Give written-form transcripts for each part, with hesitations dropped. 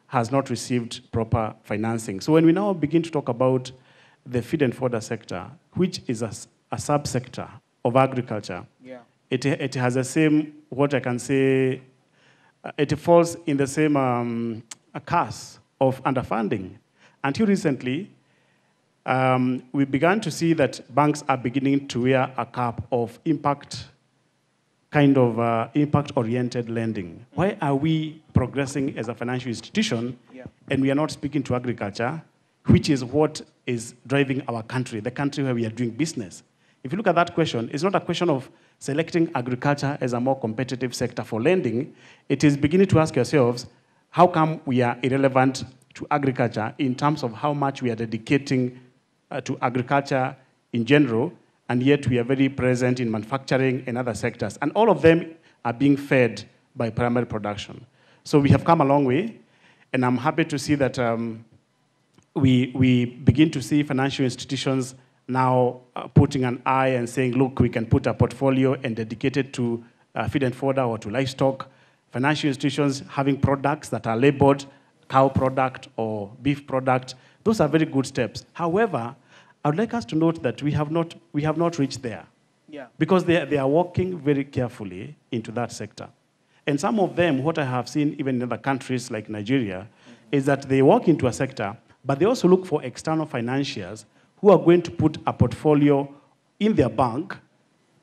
has not received proper financing. So when we now begin to talk about the feed and fodder sector, which is a subsector of agriculture, it has the same, what I can say, it falls in the same curse of underfunding. Until recently, we began to see that banks are beginning to wear a cap of impact-oriented lending. Why are we progressing as a financial institution and we are not speaking to agriculture, which is what is driving our country, the country where we are doing business? If you look at that question, it's not a question of selecting agriculture as a more competitive sector for lending. It is beginning to ask yourselves, how come we are irrelevant to agriculture in terms of how much we are dedicating to agriculture in general, and yet we are very present in manufacturing and other sectors. And all of them are being fed by primary production. So we have come a long way, and I'm happy to see that we begin to see financial institutions now putting an eye and saying, look, we can put a portfolio and dedicate it to feed and fodder or to livestock. Financial institutions having products that are labeled cow product or beef product. Those are very good steps. However, I would like us to note that we have not reached there. Because they are working very carefully into that sector. And some of them, what I have seen even in other countries like Nigeria, is that they walk into a sector, but they also look for external financiers who are going to put a portfolio in their bank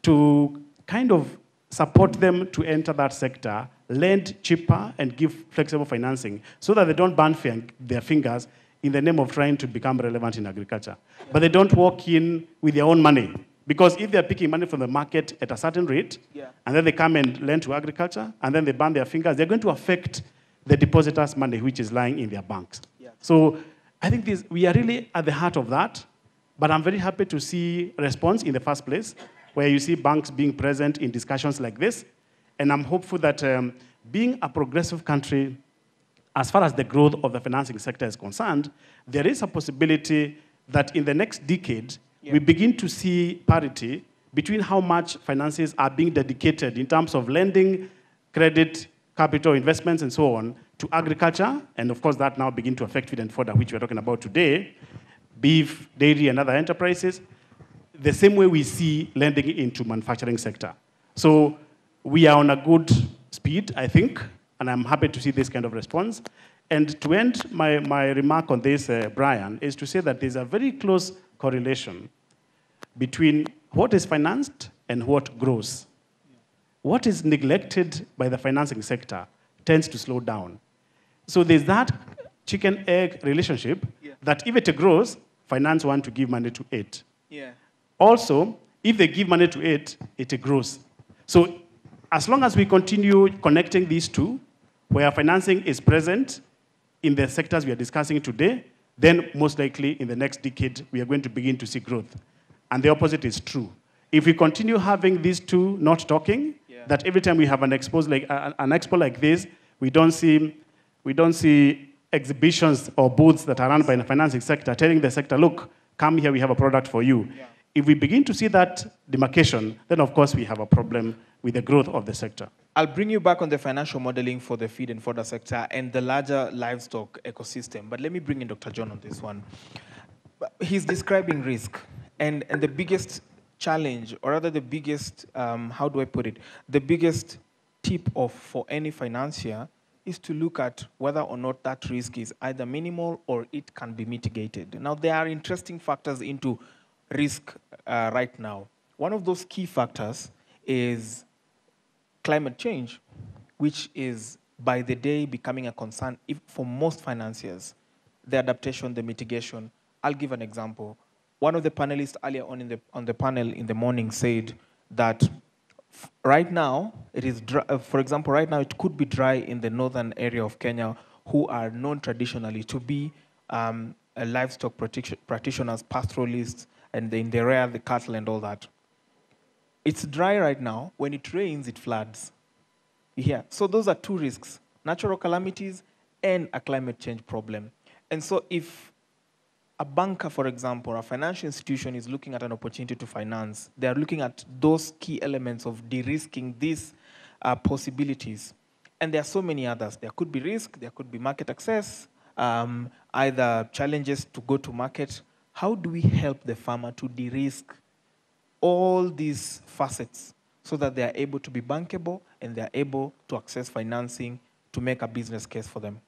to kind of support them to enter that sector, lend cheaper, and give flexible financing so that they don't burn their fingers in the name of trying to become relevant in agriculture. But they don't walk in with their own money. Because if they're picking money from the market at a certain rate, and then they come and lend to agriculture, and then they burn their fingers, they're going to affect the depositors' money, which is lying in their banks. So I think we are really at the heart of that. But I'm very happy to see response in the first place, where you see banks being present in discussions like this. And I'm hopeful that being a progressive country, as far as the growth of the financing sector is concerned, there is a possibility that in the next decade, we begin to see parity between how much finances are being dedicated in terms of lending, credit, capital, investments, and so on, to agriculture. And of course, that now begin to affect feed and fodder, which we're talking about today, beef, dairy, and other enterprises, the same way we see lending into manufacturing sector. So we are on a good speed, I think, and I'm happy to see this kind of response. And to end my remark on this, Brian, is to say that there's a very close correlation between what is financed and what grows. What is neglected by the financing sector tends to slow down. So there's that chicken-egg relationship that if it grows, finance want to give money to it. Also, if they give money to it, it grows. So as long as we continue connecting these two, where financing is present in the sectors we are discussing today, then most likely in the next decade, we are going to begin to see growth. And the opposite is true. If we continue having these two not talking, that every time we have an expo like this, we don't see exhibitions or booths that are run by the financing sector telling the sector, look, come here, we have a product for you. If we begin to see that demarcation, then of course we have a problem with the growth of the sector. I'll bring you back on the financial modeling for the feed and fodder sector and the larger livestock ecosystem. But let me bring in Dr. John on this one. He's describing risk. And the biggest challenge, or rather the biggest, how do I put it? The biggest tip off for any financier is to look at whether or not that risk is either minimal or it can be mitigated. Now, there are interesting factors into risk right now. One of those key factors is climate change, which is by the day becoming a concern for most financiers. The adaptation, the mitigation. I'll give an example. One of the panelists earlier on the panel in the morning said that right now, it is dry, for example, right now it could be dry in the northern area of Kenya, who are known traditionally to be livestock practitioners, pastoralists, and they rear the cattle and all that. It's dry right now. When it rains, it floods. Yeah. So those are two risks, natural calamities and a climate change problem. And so if a banker, for example, or a financial institution is looking at an opportunity to finance, they are looking at those key elements of de-risking these possibilities. And there are so many others. There could be risk, there could be market access, either challenges to go to market. How do we help the farmer to de-risk all these facets so that they are able to be bankable and they are able to access financing to make a business case for them?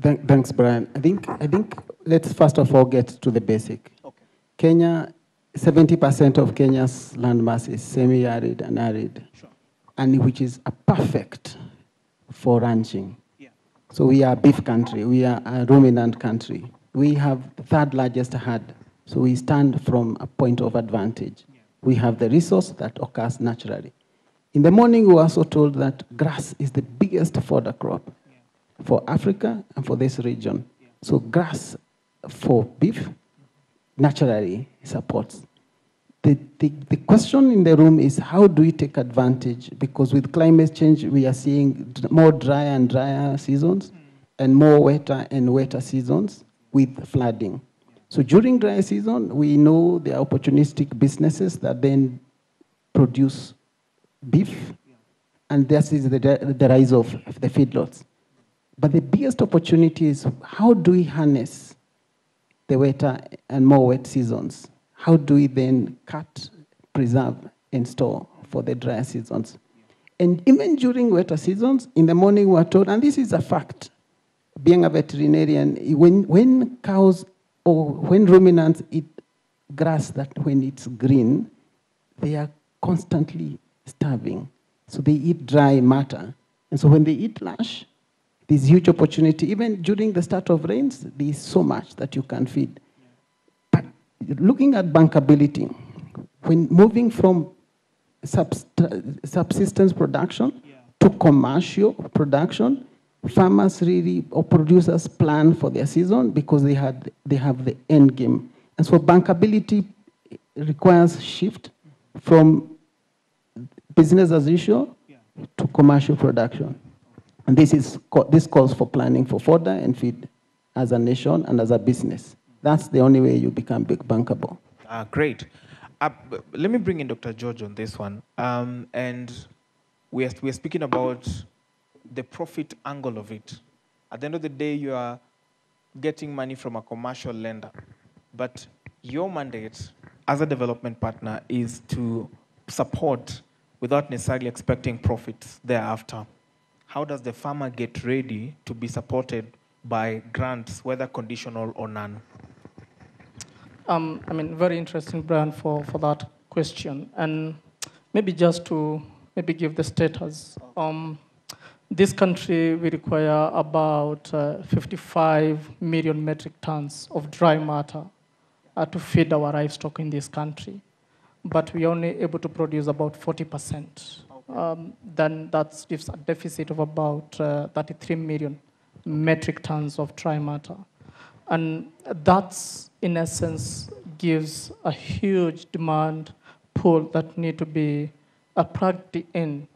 Thanks, Brian. I think let's first of all get to the basic. Okay. Kenya, 70% of Kenya's land mass is semi-arid and arid, Sure. and which is a perfect for ranching. Yeah. So we are a beef country. We are a ruminant country. We have the third largest herd. So we stand from a point of advantage. Yeah. We have the resource that occurs naturally. In the morning, we were also told that grass is the biggest fodder crop for Africa and for this region. Yeah. So grass for beef naturally supports. The question in the room is how do we take advantage? Because with climate change, we are seeing more drier and drier seasons and more wetter and wetter seasons with flooding. So during dry season, we know there are opportunistic businesses that then produce beef, and this is the rise of the feedlots. But the biggest opportunity is how do we harness the wetter and more wet seasons? How do we then cut, preserve, and store for the drier seasons? And even during wetter seasons, in the morning we're told, and this is a fact, being a veterinarian, when cows or when ruminants eat grass that when it's green, they are constantly starving. So they eat dry matter. And so when they eat lush, there's huge opportunity. Even during the start of rains, there's so much that you can feed. But looking at bankability, when moving from subsistence production to commercial production, farmers really, or producers plan for their season because they have the end game. And so bankability requires shift from business as usual to commercial production. And this calls for planning for fodder and feed as a nation and as a business. That's the only way you become big bankable. Great. Let me bring in Dr. George on this one. And we're speaking about the profit angle of it. At the end of the day, you are getting money from a commercial lender. But your mandate as a development partner is to support without necessarily expecting profits thereafter. How does the farmer get ready to be supported by grants, whether conditional or none? Very interesting, Brian, for that question. And maybe just to give the status. This country, we require about 55 million metric tons of dry matter to feed our livestock in this country. But we are only able to produce about 40%. Then that gives a deficit of about 33 million metric tons of dry matter. And that, in essence, gives a huge demand pool that need to be plugged in.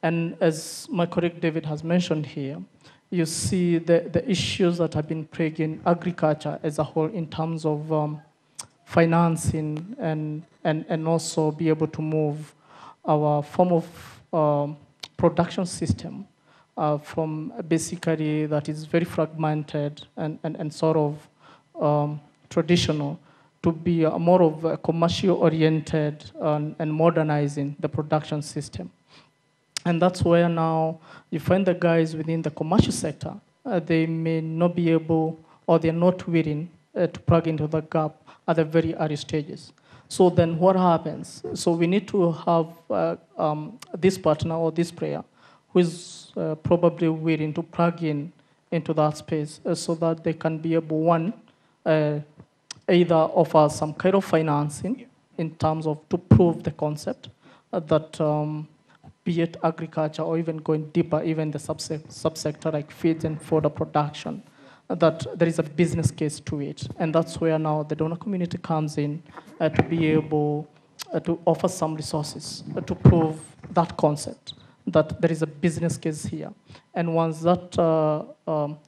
And as my colleague David has mentioned here, you see the issues that have been plaguing agriculture as a whole in terms of financing and also be able to move our form of production system from basically that is very fragmented and sort of traditional to be more of a commercial-oriented and modernizing the production system. And that's where now you find the guys within the commercial sector, they may not be able or they're not willing to plug into the gap at the very early stages. So then what happens? So we need to have this partner or this player who is probably willing to plug in into that space so that they can be able, one, either offer some kind of financing in terms of to prove the concept that be it agriculture or even going deeper, even the subsector like feeds and fodder production, that there is a business case to it. And that's where now the donor community comes in to be able to offer some resources to prove that concept, that there is a business case here. And once that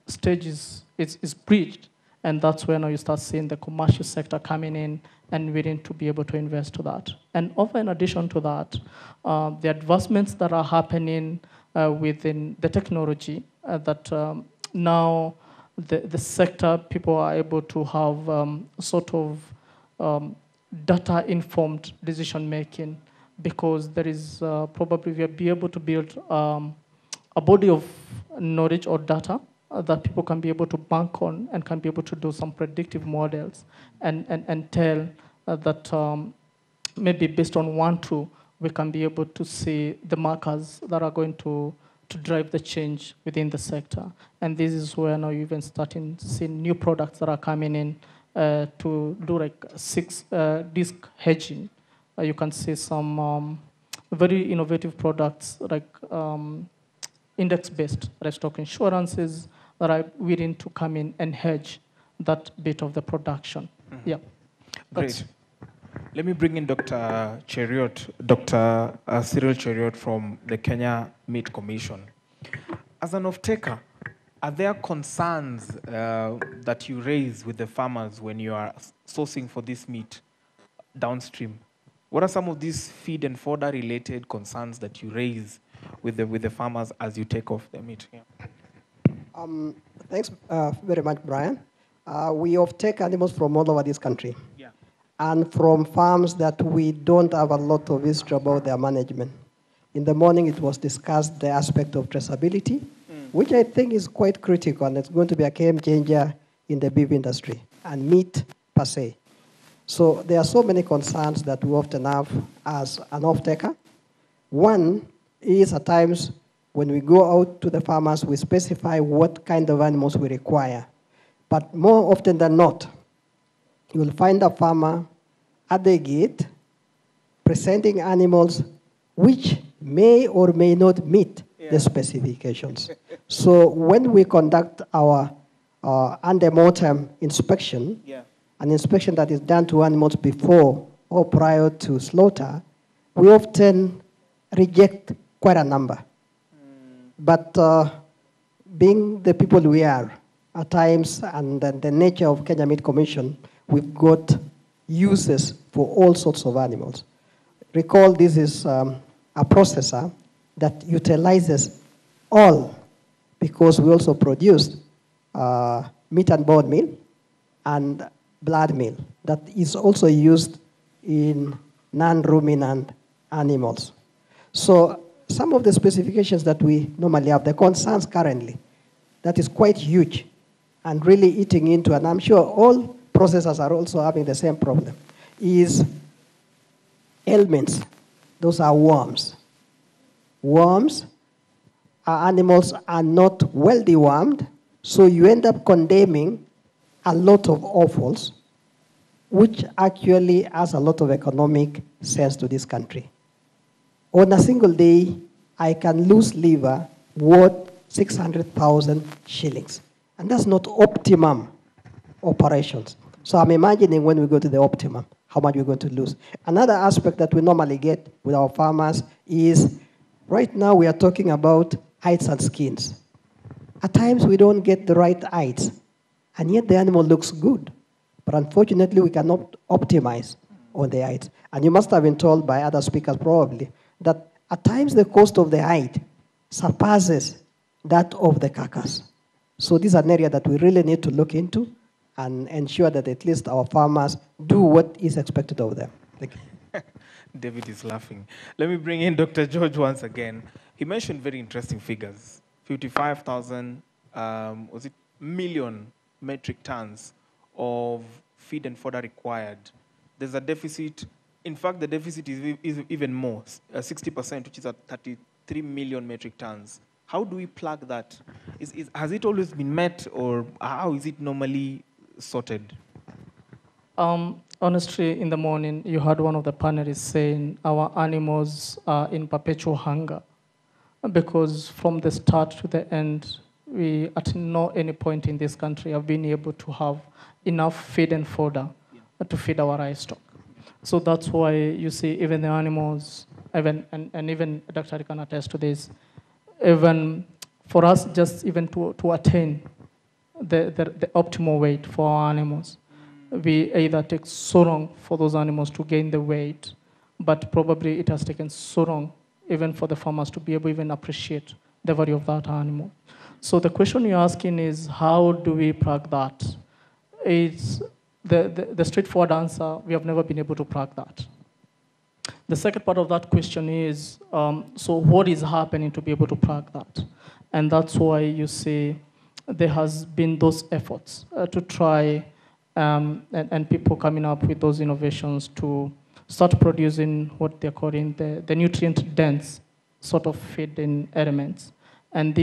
stage is breached, and that's where now you start seeing the commercial sector coming in and willing to be able to invest to that. And over in addition to that, the advancements that are happening within the technology that now the sector, people are able to have sort of data-informed decision-making, because there is probably we'll be able to build a body of knowledge or data that people can be able to bank on and can be able to do some predictive models and tell that maybe based on 1, 2, we can be able to see the markers that are going to drive the change within the sector. And this is where now you're even starting to see new products that are coming in to do like 6-disc hedging. You can see some very innovative products like index-based livestock insurances that are willing to come in and hedge that bit of the production. Mm-hmm. Yeah. Great. Let me bring in Dr. Cheriot, Dr. Cyril Cheriot from the Kenya Meat Commission. As an off-taker, are there concerns that you raise with the farmers when you are sourcing for this meat downstream? What are some of these feed and fodder related concerns that you raise with the farmers as you take off the meat? Yeah. Thanks very much, Brian. We off-take animals from all over this country. Yeah. And from farms that we don't have a lot of history about their management. In the morning, it was discussed the aspect of traceability, which I think is quite critical, and it's going to be a game changer in the beef industry and meat per se. So there are so many concerns that we often have as an off-taker. One is at times when we go out to the farmers, we specify what kind of animals we require. But more often than not, you will find a farmer at the gate presenting animals which may or may not meet the specifications. So when we conduct our ante-mortem inspection, an inspection that is done to animals before or prior to slaughter, we often reject quite a number. But being the people we are, at times, and the nature of Kenya Meat Commission, we've got uses for all sorts of animals. Recall this is a processor that utilizes all, because we also produce meat and bone meal and blood meal that is also used in non-ruminant animals. So some of the specifications that we normally have, the concerns currently, that is quite huge and really eating into, and I'm sure all processors are also having the same problem, is ailments. Those are worms. Worms are animals are not well dewormed, so you end up condemning a lot of offals, which actually has a lot of economic sense to this country. On a single day, I can lose liver worth 600,000 shillings. And that's not optimum operations. So I'm imagining when we go to the optimum, how much we're going to lose. Another aspect that we normally get with our farmers is, right now we are talking about hides and skins. At times we don't get the right hides, and yet the animal looks good. But unfortunately, we cannot optimize on the hides. And you must have been told by other speakers probably that at times the cost of the hide surpasses that of the carcass. So this is an area that we really need to look into and ensure that at least our farmers do what is expected of them. Thank you. David is laughing. Let me bring in Dr. George once again. He mentioned very interesting figures. 55,000 million metric tons of feed and fodder required. There's a deficit. In fact, the deficit is even more, 60%, which is at 33 million metric tons. How do we plug that? Has it always been met, or how is it normally sorted? Honestly, in the morning, you heard one of the panelists saying our animals are in perpetual hunger, because from the start to the end, we at no any point in this country have been able to have enough feed and fodder to feed our livestock. So that's why you see even the animals, and even Dr. can attest to this, even for us just even to attain the optimal weight for our animals, we either take so long for those animals to gain the weight, but probably it has taken so long even for the farmers to be able to even appreciate the value of that animal. So the question you're asking is, how do we track that? It's the straightforward answer, we have never been able to track that. The second part of that question is, so what is happening to be able to track that? And that's why you see there has been those efforts to try and people coming up with those innovations to start producing what they're calling the nutrient-dense sort of feeding elements. And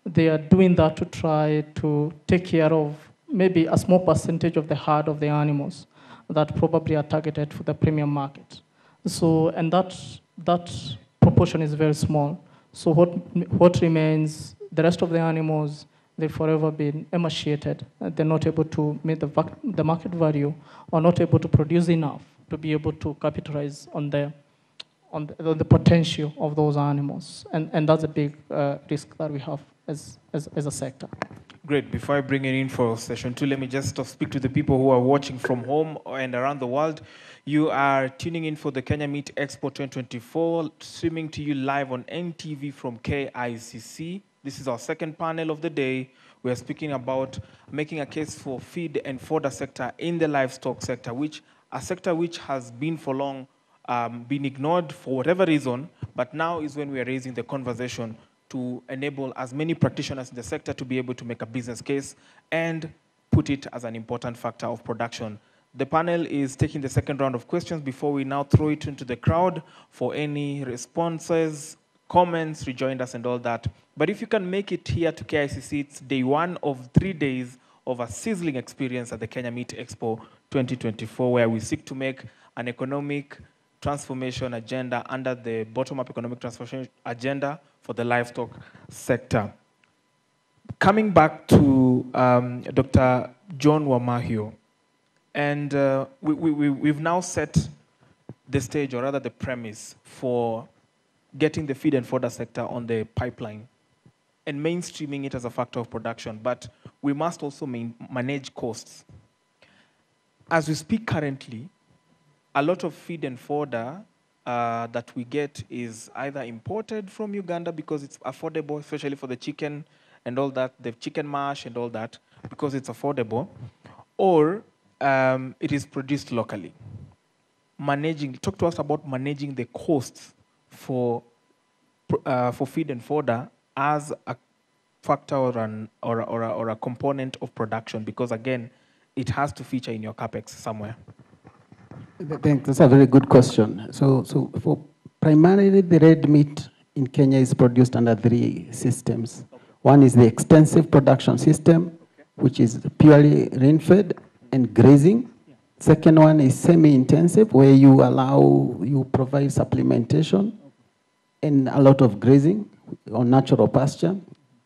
they are doing that to try to take care of maybe a small percentage of the herd of the animals that probably are targeted for the premium market. So, and that proportion is very small. So what remains, the rest of the animals, they've forever been emaciated. They're not able to meet the market value or not able to produce enough to be able to capitalize on the potential of those animals. And that's a big risk that we have as a sector. Great. Before I bring it in for session 2, let me just speak to the people who are watching from home and around the world. You are tuning in for the Kenya Meat Expo 2024, streaming to you live on NTV from KICC. This is our second panel of the day. We are speaking about making a case for feed and fodder sector in the livestock sector, a sector which has been for long been ignored for whatever reason, but now is when we are raising the conversation to enable as many practitioners in the sector to be able to make a business case and put it as an important factor of production. The panel is taking the second round of questions before we now throw it into the crowd for any responses, comments, rejoin us and all that. But if you can make it here to KICC, it's day 1 of 3 days of a sizzling experience at the Kenya Meat Expo 2024, where we seek to make an economic transformation agenda under the bottom-up economic transformation agenda for the livestock sector. Coming back to Dr. John Wamahio, and we've now set the stage, or rather the premise, for getting the feed and fodder sector on the pipeline and mainstreaming it as a factor of production. But we must also manage costs. As we speak currently, a lot of feed and fodder that we get is either imported from Uganda because it's affordable, especially for the chicken and all that, the chicken mash and all that, because it's affordable, or it is produced locally. Talk to us about managing the costs for feed and fodder as a factor or a component of production, because again, it has to feature in your capex somewhere. That's a very good question. So for primarily the red meat in Kenya is produced under 3 systems. One is the extensive production system, which is purely rain-fed and grazing. Second one is semi-intensive, where you provide supplementation and a lot of grazing on natural pasture.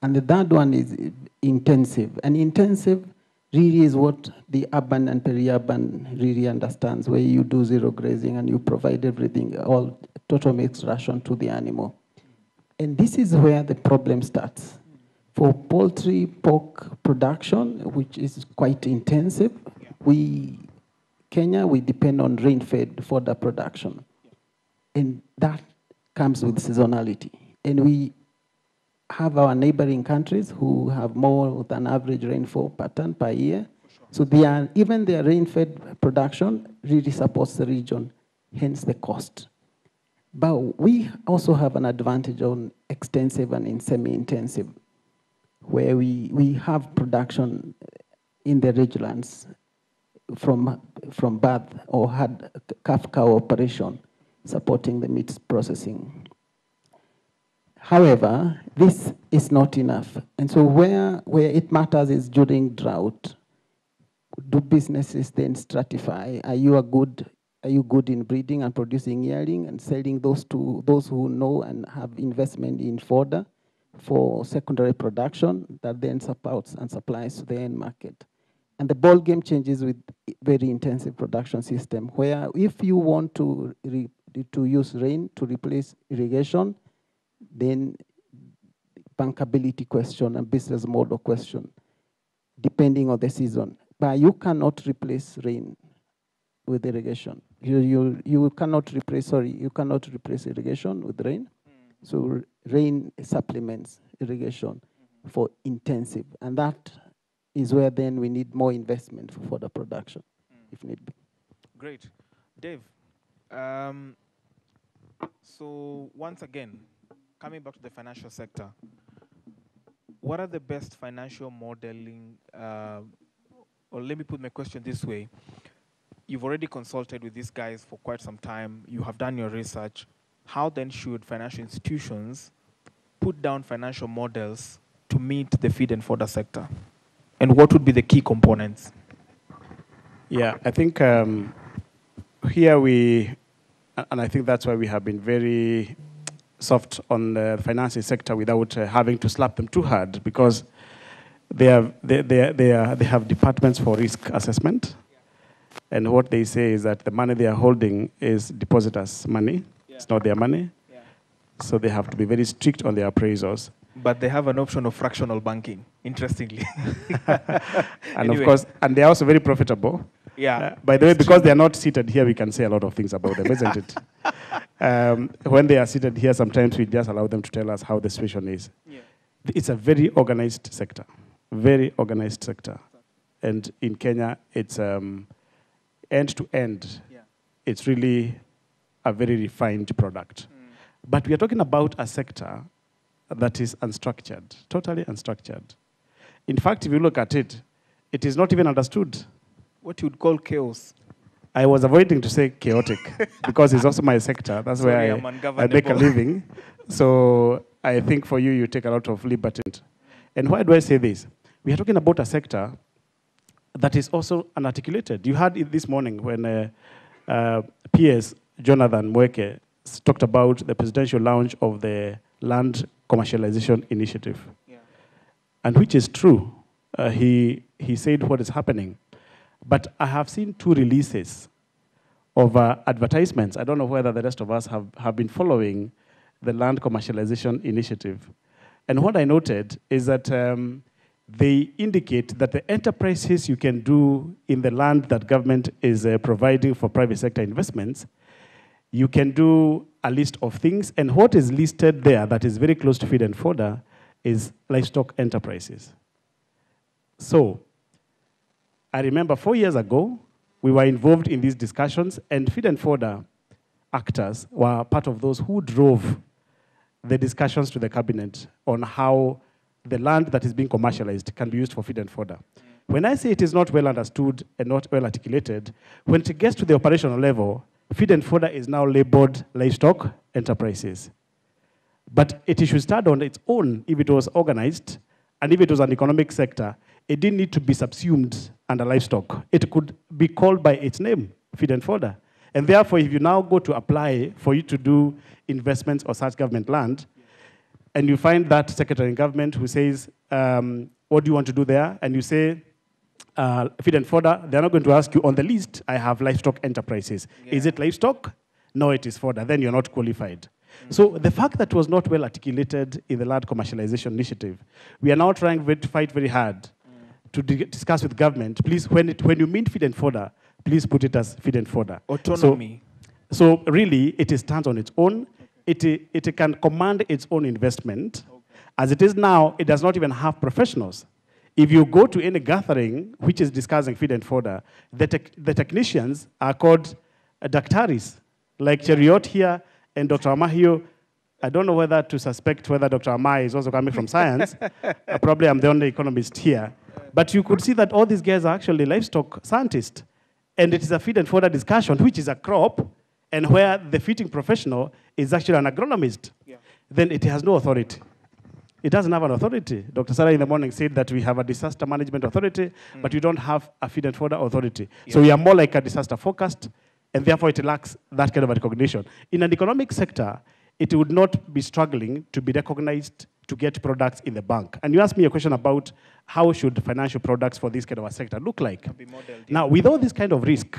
And the third one is intensive. And intensive really is what the urban and peri-urban really understands, where you do zero grazing and you provide everything, all total mixed ration to the animal. And this is where the problem starts. For poultry, pork production, which is quite intensive, Kenya, we depend on rain-fed fodder production. And that comes with seasonality. And we have our neighboring countries who have more than average rainfall pattern per year. So even their rain-fed production really supports the region, hence the cost. But we also have an advantage on extensive and in semi-intensive, where we have production in the ridgelands from birth or had calf cow operation supporting the meat processing. However, this is not enough. And so where it matters is during drought. Do businesses then stratify? Are you good in breeding and producing yearling and selling those to those who know and have investment in fodder for secondary production that then supports and supplies to the end market? And the ball game changes with very intensive production system, where if you want to use rain to replace irrigation, then bankability question and business model question, depending on the season. But you cannot replace rain with irrigation. You cannot replace irrigation with rain. So rain supplements irrigation for intensive. And that is where then we need more investment for further production, if need be. Great. Dave, so once again, coming back to the financial sector, what are the best financial modeling, or let me put my question this way. You've already consulted with these guys for quite some time. You have done your research. How then should financial institutions put down financial models to meet the feed and fodder sector? And what would be the key components? Yeah, I think here and I think that's why we have been very soft on the financing sector without having to slap them too hard, because they have departments for risk assessment. And what they say is that the money they are holding is depositors' money. Yeah. It's not their money. Yeah. So they have to be very strict on their appraisals. But they have an option of fractional banking, interestingly. And of course, and they're also very profitable. Yeah. By the way, because they are not seated here, we can say a lot of things about them, isn't it? When they are seated here, sometimes we just allow them to tell us how the situation is. Yeah. It's a very organized sector, very organized sector. And in Kenya, it's end to end. Yeah. It's really a very refined product. But we are talking about a sector that is unstructured, totally unstructured. In fact, if you look at it, it is not even understood. What you would call chaos. I was avoiding to say chaotic because it's also my sector. That's where I make a living. So I think for you, you take a lot of liberty. And why do I say this? We are talking about a sector that is also unarticulated. You heard it this morning when PS Jonathan Mweke talked about the presidential launch of the Land Commercialization Initiative, yeah. And which is true. He said what is happening. But I have seen 2 releases of advertisements. I don't know whether the rest of us have been following the Land Commercialization Initiative. And what I noted is that they indicate that the enterprises you can do in the land that government is providing for private sector investments, you can do a list of things. And what is listed there that is very close to feed and fodder is livestock enterprises. So I remember 4 years ago, we were involved in these discussions, and feed and fodder actors were part of those who drove the discussions to the cabinet on how the land that is being commercialized can be used for feed and fodder. When I say it is not well understood and not well articulated, when it gets to the operational level, feed and fodder is now labeled livestock enterprises. But it should start on its own if it was organized, and if it was an economic sector, it didn't need to be subsumed under livestock. It could be called by its name, feed and fodder. And therefore, if you now go to apply for you to do investments or such government land, and you find that secretary in government who says, what do you want to do there? And you say, feed and fodder, they're not going to ask you, on the list, I have livestock enterprises. Yeah. Is it livestock? No, it is fodder. Then you're not qualified. So the fact that was not well articulated in the Land Commercialization Initiative, we are now trying to fight very hard to discuss with government. Please, when you mean feed and fodder, please put it as feed and fodder. Autonomy. So really, it stands on its own. It can command its own investment. Okay. As it is now, it does not even have professionals. If you go to any gathering which is discussing feed and fodder, the technicians are called daktaris, like Cheriot here and Dr. Amahio. I don't know whether to suspect whether Dr. Amai is also coming from science. Probably I'm the only economist here. But you could see that all these guys are actually livestock scientists. And it is a feed and fodder discussion, which is a crop, and where the feeding professional is actually an agronomist. Yeah. Then it has no authority. It doesn't have an authority. Dr. Sarah in the morning said that we have a disaster management authority, but we don't have a feed and fodder authority. Yeah. So we are more like a disaster forecast, and therefore it lacks that kind of a recognition. In an economic sector, it would not be struggling to be recognized to get products in the bank. And you asked me a question about how should financial products for this kind of a sector look like. Now, with all this kind of risk,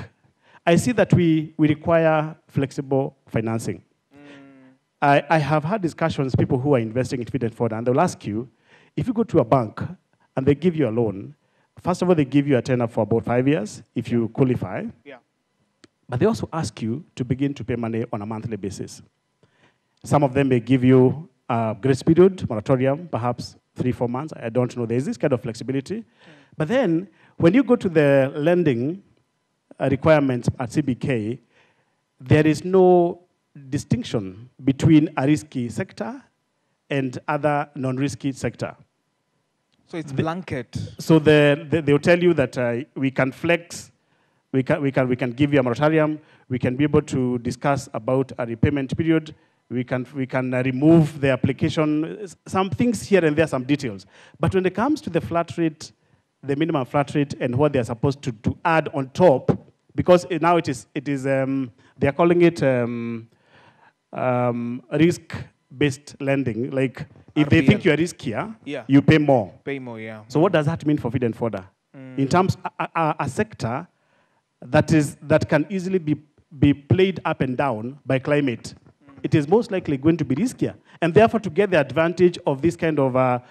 I see that we require flexible financing. I have had discussions with people who are investing in feed and fodder, and they'll ask you, if you go to a bank and they give you a loan, first of all, they give you a tenor for about 5 years if you qualify. Yeah. But they also ask you to begin to pay money on a monthly basis. Some of them may give you a grace period, moratorium, perhaps 3-4 months. I don't know. There's this kind of flexibility. But then, when you go to the lending requirements at CBK, there is no distinction between a risky sector and other non-risky sector. So it's blanket. So they'll tell you that we can flex, we can give you a moratorium, we can be able to discuss about a repayment period, we can remove the application, some things here and there, some details. But when it comes to the flat rate, the minimum flat rate and what they're supposed to add on top, because now it is they're calling it risk-based lending. Like if they think you're riskier, you pay more. Pay more, yeah. So what does that mean for feed and fodder? In terms a sector that can easily be played up and down by climate, it is most likely going to be riskier. And therefore, to get the advantage of this kind of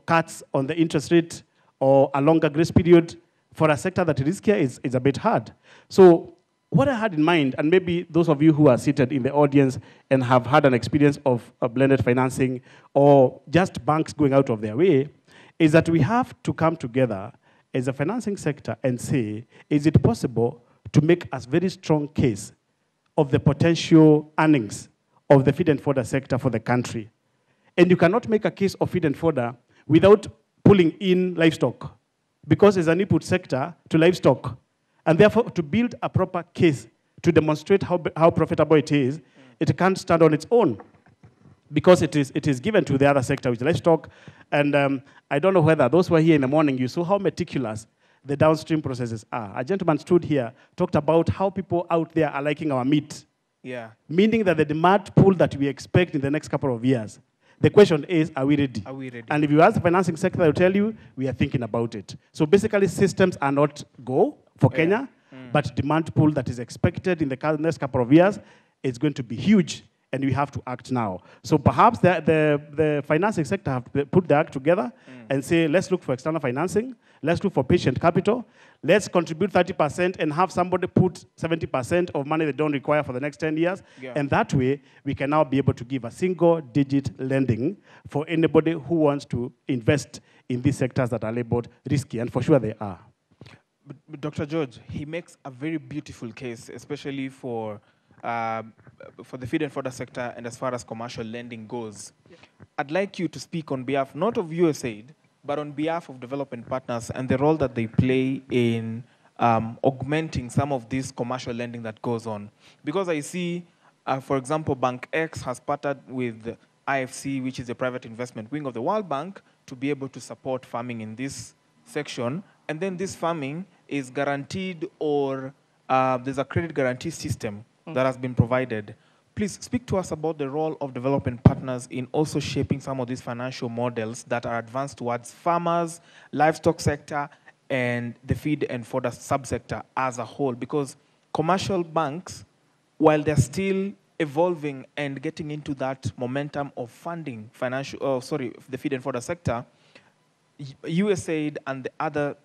cuts on the interest rate or a longer grace period for a sector that is riskier is a bit hard. So what I had in mind, and maybe those of you who are seated in the audience and have had an experience of blended financing or just banks going out of their way, is that we have to come together as a financing sector and say, is it possible to make a very strong case of the potential earnings of the feed and fodder sector for the country? And you cannot make a case of feed and fodder without pulling in livestock, because it's an input sector to livestock. And therefore, to build a proper case to demonstrate how profitable it is, it can't stand on its own, because it is given to the other sector, which is livestock. And I don't know whether those who were here in the morning, you saw how meticulous the downstream processes are. A gentleman stood here, talked about how people out there are liking our meat. Yeah. Meaning that the demand pool that we expect in the next couple of years, the question is, are we ready? Are we ready? And if you ask the financing sector, they'll tell you, we are thinking about it. So basically, systems are not go for Kenya, but demand pool that is expected in the next couple of years is going to be huge, and we have to act now. So perhaps the financing sector have to put the act together and say, let's look for external financing, let's look for patient capital, let's contribute 30% and have somebody put 70% of money they don't require for the next 10 years. Yeah. And that way, we can now be able to give a single-digit lending for anybody who wants to invest in these sectors that are labeled risky, and for sure they are. But Dr. George, he makes a very beautiful case, especially for the feed and fodder sector and as far as commercial lending goes. Yeah. I'd like you to speak on behalf, not of USAID, but on behalf of development partners and the role that they play in augmenting some of this commercial lending that goes on. Because I see, for example, Bank X has partnered with IFC, which is a private investment wing of the World Bank, to be able to support farming in this section. And then this farming is guaranteed, or there's a credit guarantee system that has been provided. Please speak to us about the role of development partners in also shaping some of these financial models that are advanced towards farmers, livestock sector, and the feed and fodder subsector as a whole. Because commercial banks, while they're still evolving and getting into that momentum of funding the feed and fodder sector, USAID and the other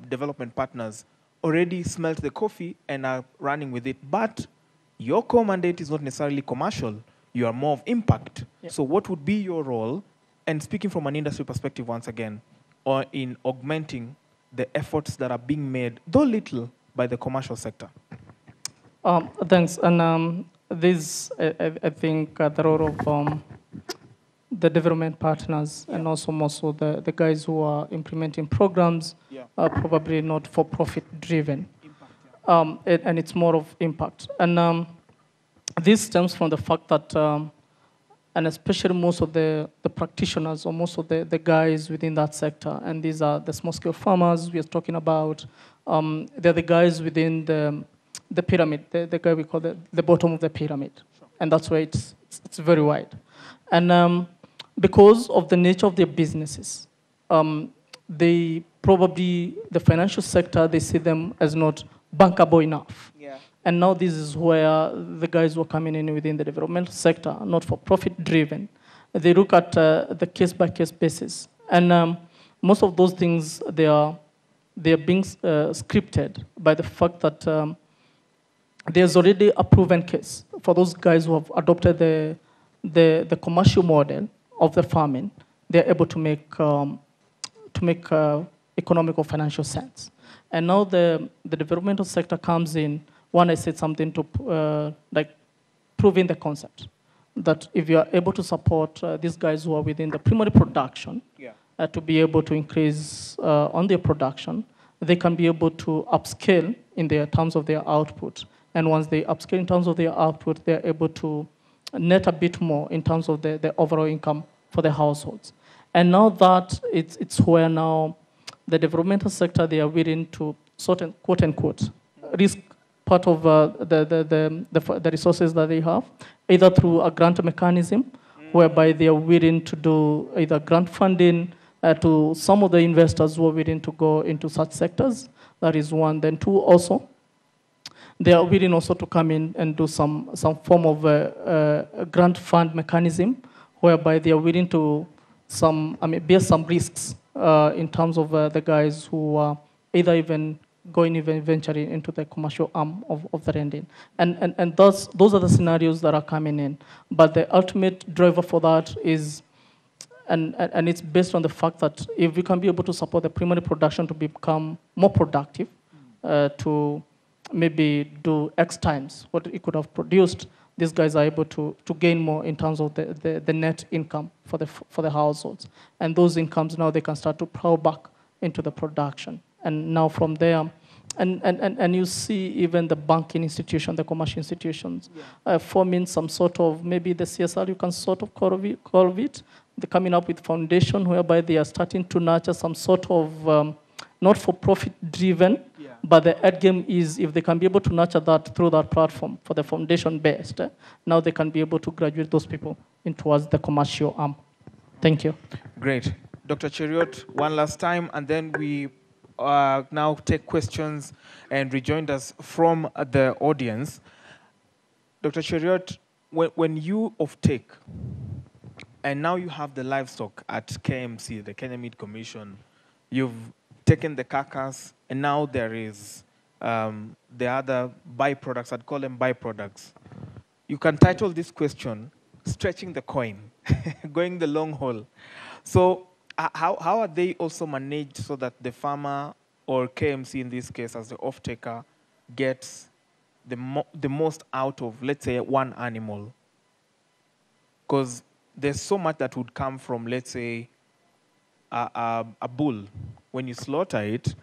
development partners already smelt the coffee and are running with it. But your core mandate is not necessarily commercial. You are more of impact. Yep. So what would be your role, and speaking from an industry perspective once again, or in augmenting the efforts that are being made, though little, by the commercial sector? Thanks. And this, I think, the role of the development partners and also the guys who are implementing programs are probably not for-profit driven. And it's more of impact. And this stems from the fact that, and especially most of the practitioners or most of the guys within that sector, and these are the small-scale farmers we are talking about, they're the guys within the pyramid, the guy we call the bottom of the pyramid. Sure. And that's why it's very wide. And because of the nature of their businesses, they probably, the financial sector, they see them as not bankable enough. Yeah. And now this is where the guys who are coming in within the development sector, not for profit driven, they look at the case-by-case basis. And most of those things, they are being scripted by the fact that there's already a proven case for those guys who have adopted the commercial model of the farming. They're able to make economic or financial sense. And now the developmental sector comes in. One, I said something to like proving the concept that if you are able to support these guys who are within the primary production to be able to increase on their production, they can be able to upscale in their terms of their output. And once they upscale in terms of their output, they're able to net a bit more in terms of the overall income for the households. And now that it's where now the developmental sector, they are willing to sort of, quote unquote, risk part of the resources that they have, either through a grant mechanism, whereby they are willing to do either grant funding to some of the investors who are willing to go into such sectors. That is one. Then two, also, they are willing also to come in and do some form of a grant fund mechanism, whereby they are willing to bear some risks in terms of the guys who are either even going even venturing into the commercial arm of the rendering. And those are the scenarios that are coming in. But the ultimate driver for that is, and it's based on the fact that if we can be able to support the primary production to become more productive, to maybe do X times what it could have produced, these guys are able to gain more in terms of the net income for the households. And those incomes now they can start to plow back into the production. And now from there, and you see even the banking institution, the commercial institutions, forming some sort of, maybe the CSR, you can sort of call it, they're coming up with foundation whereby they are starting to nurture some sort of not-for-profit driven, but the end game is if they can be able to nurture that through that platform for the foundation-based, now they can be able to graduate those people in towards the commercial arm. Thank you. Great. Dr. Cheriot, one last time, and then we now take questions and rejoin us from the audience. Dr. Cheriot, when you offtake, and now you have the livestock at KMC, the Kenya Meat Commission, you've taken the carcass, and now there is the other byproducts. I'd call them byproducts. You can title this question, Stretching the Coin, Going the Long Haul. So how are they also managed so that the farmer, or KMC in this case as the off-taker, gets the most out of, let's say, one animal? Because there's so much that would come from, let's say, a bull. When you slaughter it,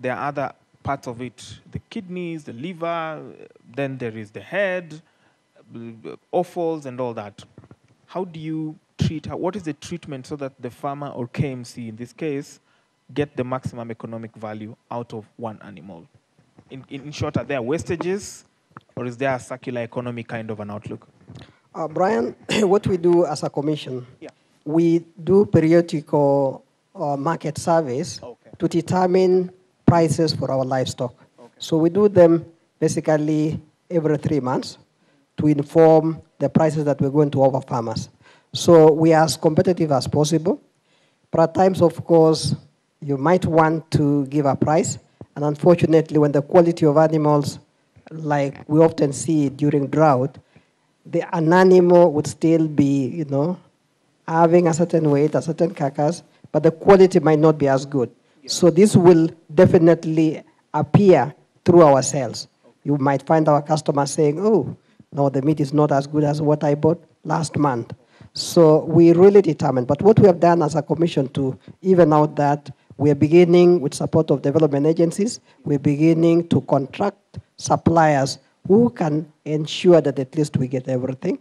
there are other parts of it, the kidneys, the liver, then there is the head, offals, and all that. How do you treat, what is the treatment so that the farmer or KMC, in this case, get the maximum economic value out of one animal? In short, are there wastages, or is there a circular economy kind of an outlook? Brian, what we do as a commission, we do periodical market surveys to determine prices for our livestock. So we do them basically every 3 months to inform the prices that we're going to offer farmers. So we are as competitive as possible. But at times, of course, you might want to give a price. And unfortunately, when the quality of animals, like we often see during drought, an animal would still be, having a certain weight, a certain carcass, but the quality might not be as good. So this will definitely appear through our sales. You might find our customers saying, oh, no, the meat is not as good as what I bought last month. So we really determine. But what we have done as a commission to even out that, we are beginning with support of development agencies, we're beginning to contract suppliers who can ensure that at least we get everything.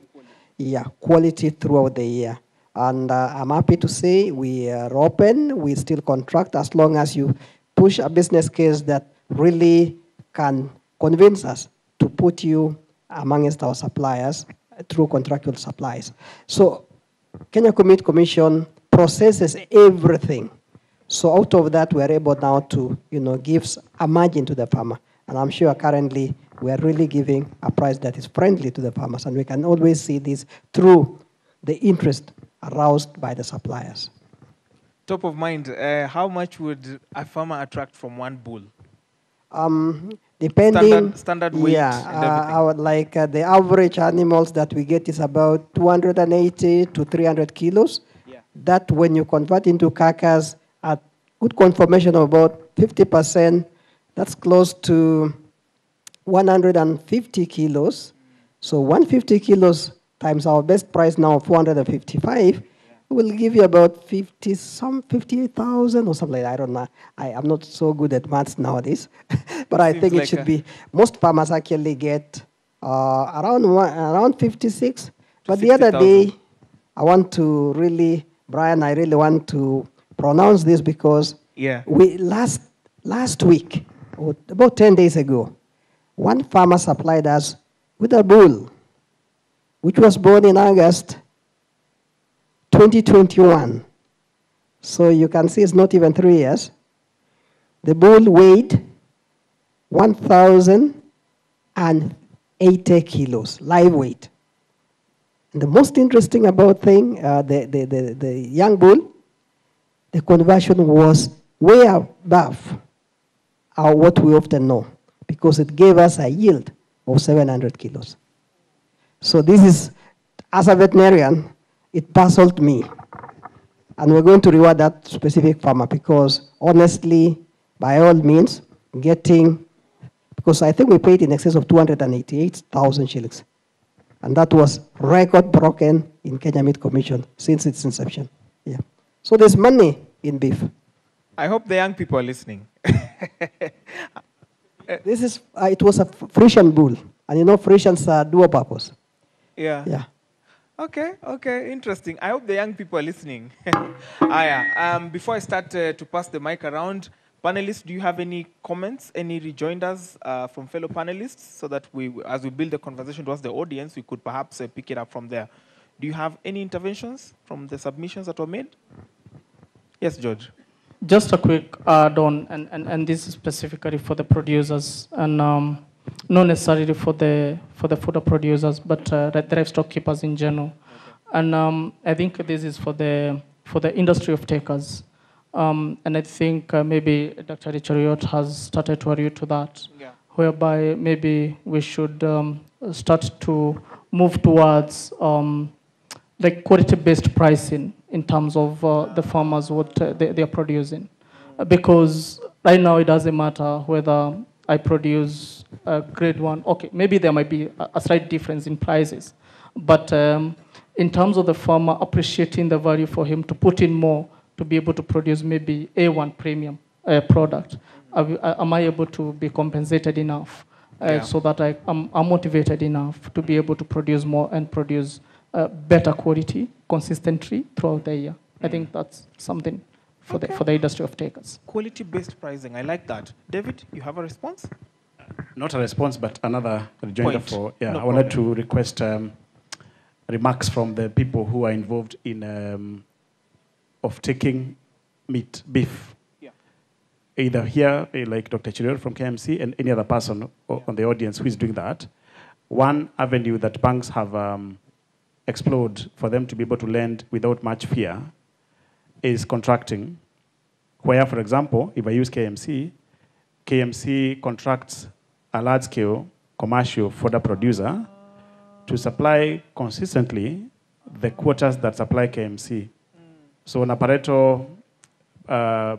Quality throughout the year. And I'm happy to say we are open, we still contract as long as you push a business case that really can convince us to put you amongst our suppliers through contractual supplies. So Kenya Meat Commission processes everything. So out of that, we are able now to give a margin to the farmer. And I'm sure currently we are really giving a price that is friendly to the farmers. And we can always see this through the interest aroused by the suppliers. Top of mind, how much would a farmer attract from one bull? Depending, standard weight and everything. the average animals that we get is about 280 to 300 kilos. Yeah. That when you convert into carcass at good conformation of about 50%, that's close to 150 kilos. So 150 kilos times our best price now of 455 will give you about 58,000 or something like that. I don't know. I'm not so good at maths nowadays, but I think it should be. Most farmers actually get around 56. But the other day, I want to really, Brian, I really want to pronounce this because we last week, or about 10 days ago, one farmer supplied us with a bull, which was born in August 2021. So you can see it's not even 3 years. The bull weighed 1,080 kilos, live weight. And the most interesting about thing, the young bull, the conversion was way above what we often know, because it gave us a yield of 700 kilos. So this is, as a veterinarian, it puzzled me. And we're going to reward that specific farmer because honestly, by all means, because I think we paid in excess of 288,000 shillings. And that was record broken in Kenya Meat Commission since its inception. Yeah. So there's money in beef. I hope the young people are listening. It was a Frisian bull. And you know, Frisians are dual purpose. Yeah. Yeah. Okay, interesting. I hope the young people are listening. Before I start to pass the mic around, panelists, do you have any comments, any rejoinders from fellow panelists, so that as we build the conversation towards the audience, we could perhaps pick it up from there. Do you have any interventions from the submissions that were made? Yes, George. Just a quick add-on, and this is specifically for the producers, and not necessarily for the fodder producers, but the livestock keepers in general. Okay. And I think this is for the industry of takers. And I think maybe Dr. Richard has started to allude to that, whereby maybe we should start to move towards like quality-based pricing in terms of the farmers, what they are producing. Because right now it doesn't matter whether I produce grade 1. Okay, maybe there might be a slight difference in prices. But in terms of the farmer appreciating the value for him to put in more to be able to produce maybe A1 premium product, am I able to be compensated enough so that I'm motivated enough to be able to produce more and produce better quality consistently throughout the year? I think that's something for the industry of takers. Quality-based pricing, I like that. David, you have a response? Not a response, but another rejoinder for, No I wanted to request remarks from the people who are involved in of taking beef. Yeah. Either here, like Dr. Chiril from KMC, and any other person on the audience who is doing that. One avenue that banks have explored for them to be able to lend without much fear is contracting, where, for example, if I use KMC contracts a large-scale commercial fodder producer to supply consistently the quotas that supply KMC. So on a Pareto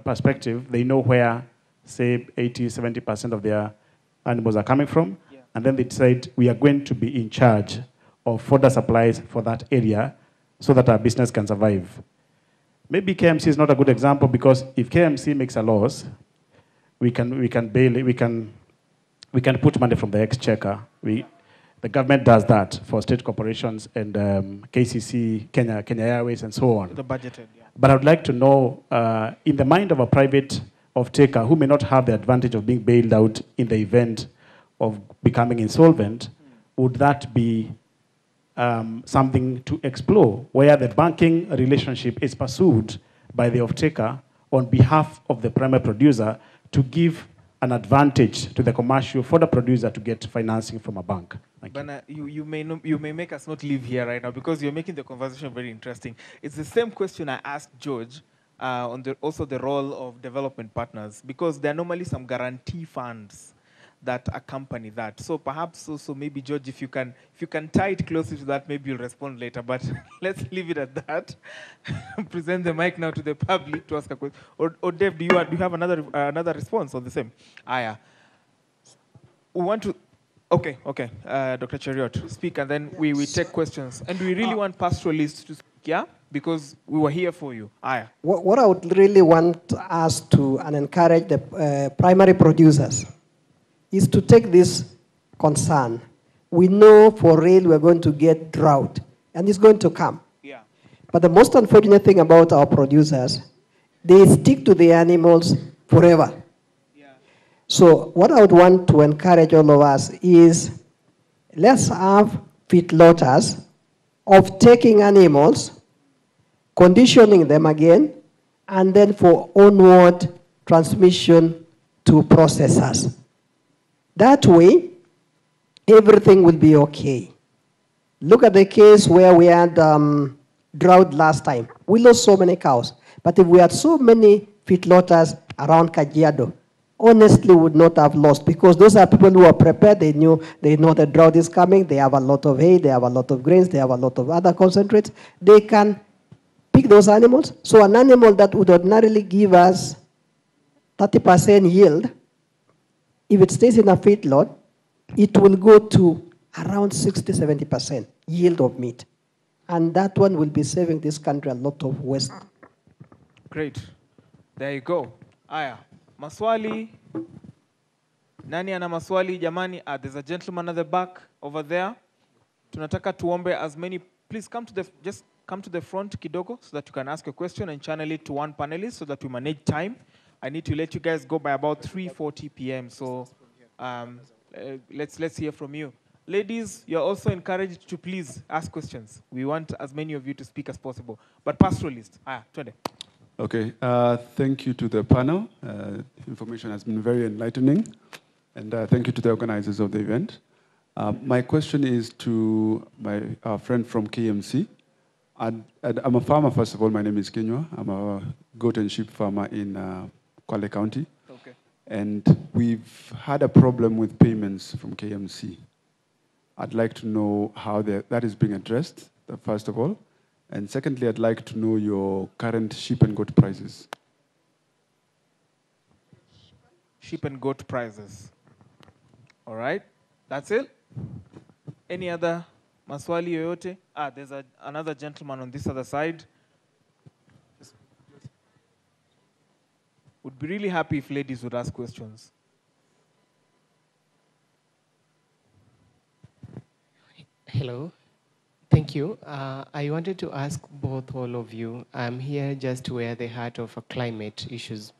perspective, they know where, say, 80, 70% of their animals are coming from, and then they decide we are going to be in charge of fodder supplies for that area so that our business can survive. Maybe KMC is not a good example because if KMC makes a loss, we can put money from the exchequer. The government does that for state corporations and KCC, Kenya Airways, and so on. The budgeted, But I would like to know, in the mind of a private off-taker who may not have the advantage of being bailed out in the event of becoming insolvent, would that be something to explore, where the banking relationship is pursued by the off-taker on behalf of the primary producer to give an advantage to the commercial for the producer to get financing from a bank? Bana, you may make us not live here right now because you're making the conversation very interesting. It's the same question I asked George on also the role of development partners, because there are normally some guarantee funds that accompany that. So perhaps also maybe George, if you can tie it closely to that, maybe you'll respond later. But let's leave it at that. Present the mic now to the public to ask a question. Or Dave, do you have another response on the same? Aya. We want to. Okay. Dr. Cheriot, speak, and then we take questions. And we really want pastoralists to speak, yeah? Because we were here for you. Aya. What I would really want us to and encourage the primary producers is to take this concern. We know for real we're going to get drought, and it's going to come. Yeah. But the most unfortunate thing about our producers, they stick to the animals forever. So what I would want to encourage all of us is let's have feedlotters of taking animals, conditioning them again, and then for onward transmission to processors. That way, everything will be okay. Look at the case where we had drought last time. We lost so many cows. But if we had so many feedlotters around Kajiado, honestly would not have lost, because those are people who are prepared. They know the drought is coming. They have a lot of hay. They have a lot of grains. They have a lot of other concentrates. They can pick those animals. So an animal that would ordinarily give us 30% yield, if it stays in a feedlot, it will go to around 60, 70% yield of meat. And that one will be saving this country a lot of waste. Great. There you go. Aya. Maswali. Nani ana maswali jamani? There's a gentleman at the back over there. Tunataka tuombe as many. Please come to the front kidogo so that you can ask a question and channel it to one panelist so that we manage time. I need to let you guys go by about 3:40 p.m. So let's hear from you. Ladies, you're also encouraged to please ask questions. We want as many of you to speak as possible. But pastoralist, twende. Okay, thank you to the panel. Information has been very enlightening. And thank you to the organizers of the event. My question is to my friend from KMC. I'm a farmer, first of all. My name is Kenywa. I'm a goat and sheep farmer in Kwale County. Okay. And we've had a problem with payments from KMC. I'd like to know how that is being addressed, first of all. And secondly, I'd like to know your current sheep and goat prices. Sheep and goat prices. All right. That's it. Any other maswali yoyote? There's another gentleman on this other side. Would be really happy if ladies would ask questions. Hello. Thank you. I wanted to ask all of you. I'm here just to wear the hat of climate issues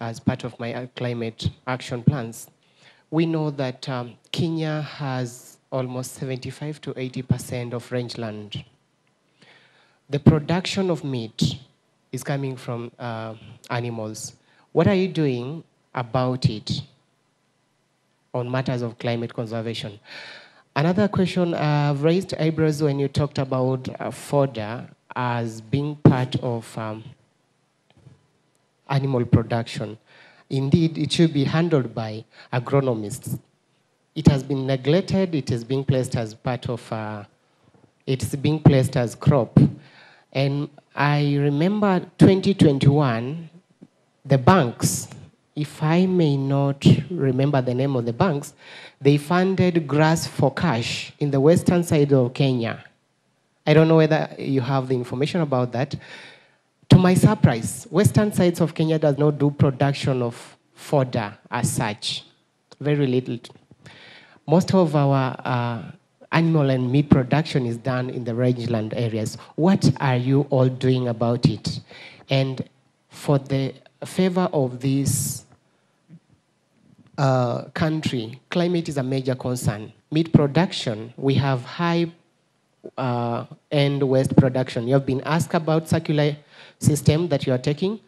as part of my climate action plans. We know that Kenya has almost 75 to 80% of rangeland. The production of meat is coming from animals. What are you doing about it on matters of climate conservation? Another question, I've raised eyebrows when you talked about fodder as being part of animal production. Indeed, it should be handled by agronomists. It has been neglected. It is being placed as part of, it's being placed as crop. And I remember 2021, the banks, if I may not remember the name of the banks, they funded grass for cash in the western side of Kenya. I don't know whether you have the information about that. To my surprise, western sides of Kenya does not do production of fodder as such, very little. Most of our animal and meat production is done in the rangeland areas. What are you all doing about it? And for the favor of this country, climate is a major concern. Meat production, we have high end waste production. You have been asked about circular system that you are taking.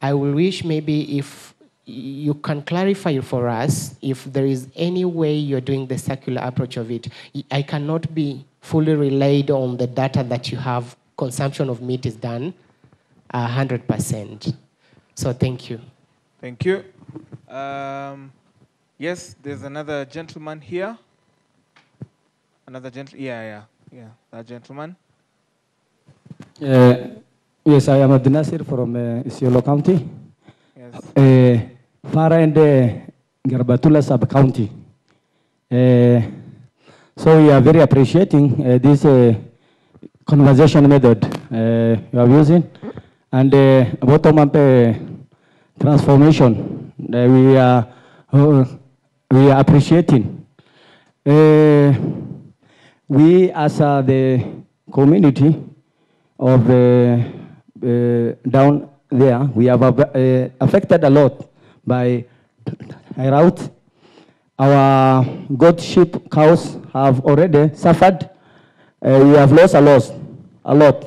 I will wish maybe if you can clarify for us if there is any way you're doing the circular approach of it. I cannot be fully relied on the data that you have. Consumption of meat is done 100%. So thank you. Thank you. Yes, there's another gentleman here. Another gentleman. Yeah. That gentleman. Yes, I am Abdinasir from Isiolo County. Yes. Fara and Garbatula sub-county. So we are very appreciating this conversation method you are using. And bottom-up transformation we are appreciating. We as the community of down there, we have affected a lot by drought. Our goat, sheep, cows have already suffered. We have lost a lot.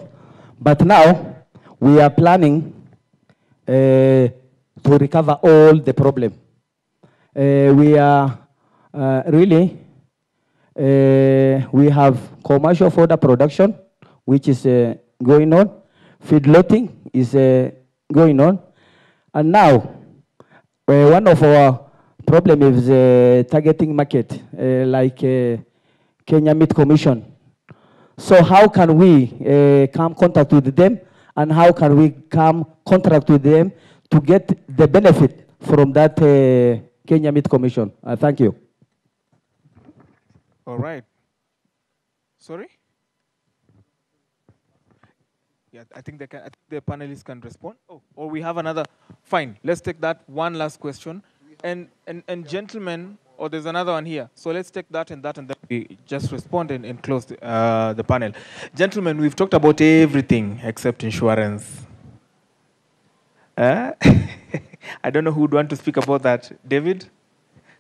But now we are planning to recover all the problem. We are really, we have commercial fodder production, which is going on. Feedlotting is going on. And now, one of our problem is targeting market, like Kenya Meat Commission. So how can we come contact with them, and how can we come contract with them to get the benefit from that Kenya Meat Commission? Thank you. All right. Sorry? Yeah, I think the panelists can respond. Oh, or we have another. Fine. Let's take that one last question. And gentlemen, or there's another one here. So let's take that and then we just respond and close the panel. Gentlemen, we've talked about everything except insurance. I don't know who would want to speak about that. David?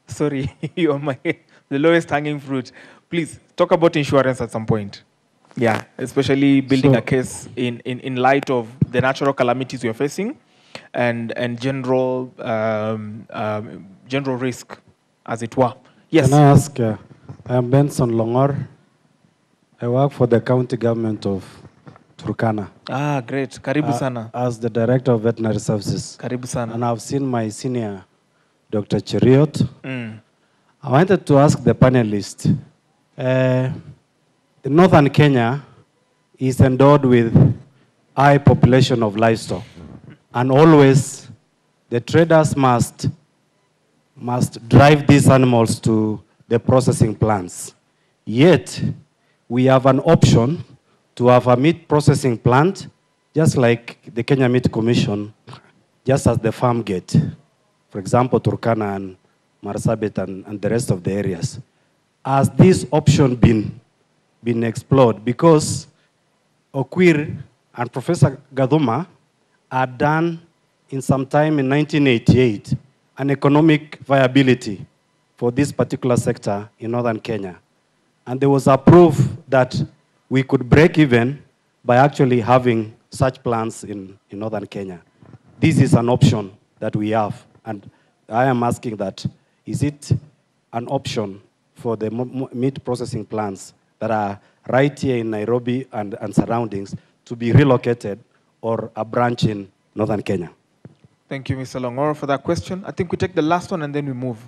Sorry, you're the lowest hanging fruit. Please, talk about insurance at some point. Yeah, especially building a case in light of the natural calamities you're facing and general risk, as it were. Yes. Can I ask, I am Benson Longor. I work for the county government of Turkana. Ah, great. Karibu sana. As the director of veterinary services. Karibu sana. And I've seen my senior, Dr. Cheriot. I wanted to ask the panelists, northern Kenya is endowed with high population of livestock. And always the traders must drive these animals to the processing plants. Yet, we have an option to have a meat processing plant, just like the Kenya Meat Commission, just as the farm gate. For example, Turkana and Marsabit and the rest of the areas. Has this option been explored? Because Okwir and Professor Gaduma had done in some time in 1988 an economic viability for this particular sector in northern Kenya. And there was a proof that we could break even by actually having such plants in northern Kenya. This is an option that we have. And I am asking that, is it an option for the meat processing plants that are right here in Nairobi and surroundings to be relocated, or a branch in northern Kenya? Thank you, Mr. Longoro, for that question. I think we take the last one and then we move.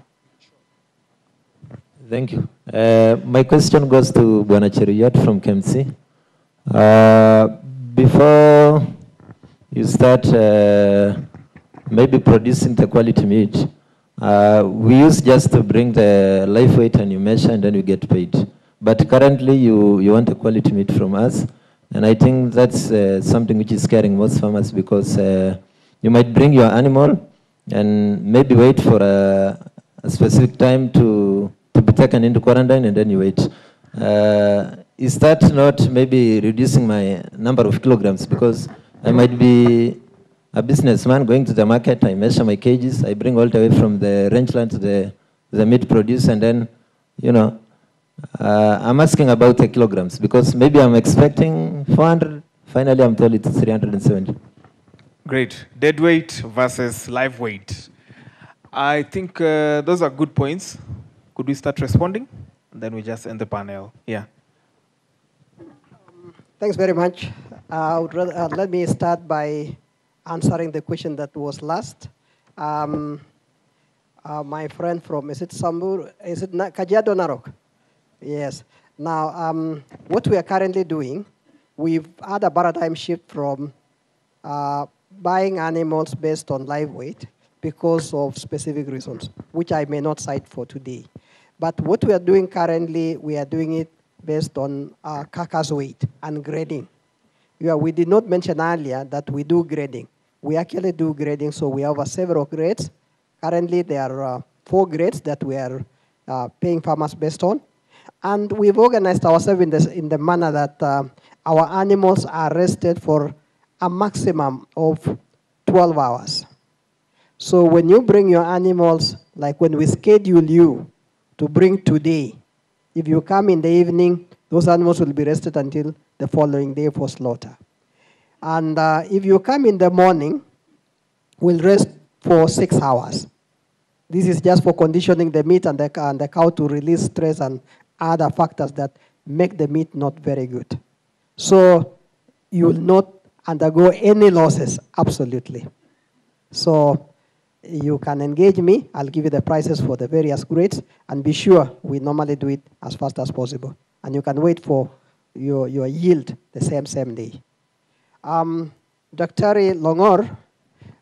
Thank you. My question goes to Bwana Cheruyot from KMC. Before you start maybe producing the quality meat, we used just to bring the live weight and you measure and then you get paid. But currently you want a quality meat from us. And I think that's something which is scaring most farmers, because you might bring your animal and maybe wait for a specific time to be taken into quarantine and then you wait. Is that not maybe reducing my number of kilograms? Because I might be a businessman going to the market, I measure my cages, I bring all the way from the rangeland to the meat produce, and then, you know, I'm asking about the kilograms, because maybe I'm expecting 400, finally I'm told it's 370. Great. Dead weight versus live weight. I think those are good points. Could we start responding? And then we just end the panel. Yeah. Thanks very much. Let me start by answering the question that was last. My friend from, is it Sambur? Is it Kajiado Narok? Yes. Now, what we are currently doing, we've had a paradigm shift from buying animals based on live weight because of specific reasons, which I may not cite for today. But what we are doing currently, we are doing it based on carcass weight and grading. Yeah, we did not mention earlier that we do grading. We actually do grading, so we have several grades. Currently, there are 4 grades that we are paying farmers based on. And we've organized ourselves in the manner that our animals are rested for a maximum of 12 hours. So when you bring your animals, like when we schedule you to bring today, if you come in the evening, those animals will be rested until the following day for slaughter. And if you come in the morning, we'll rest for 6 hours. This is just for conditioning the meat and the cow to release stress and other factors that make the meat not very good. So you will not undergo any losses, absolutely. So you can engage me. I'll give you the prices for the various grades, and be sure we normally do it as fast as possible. And you can wait for your yield the same day. Dr. Longor,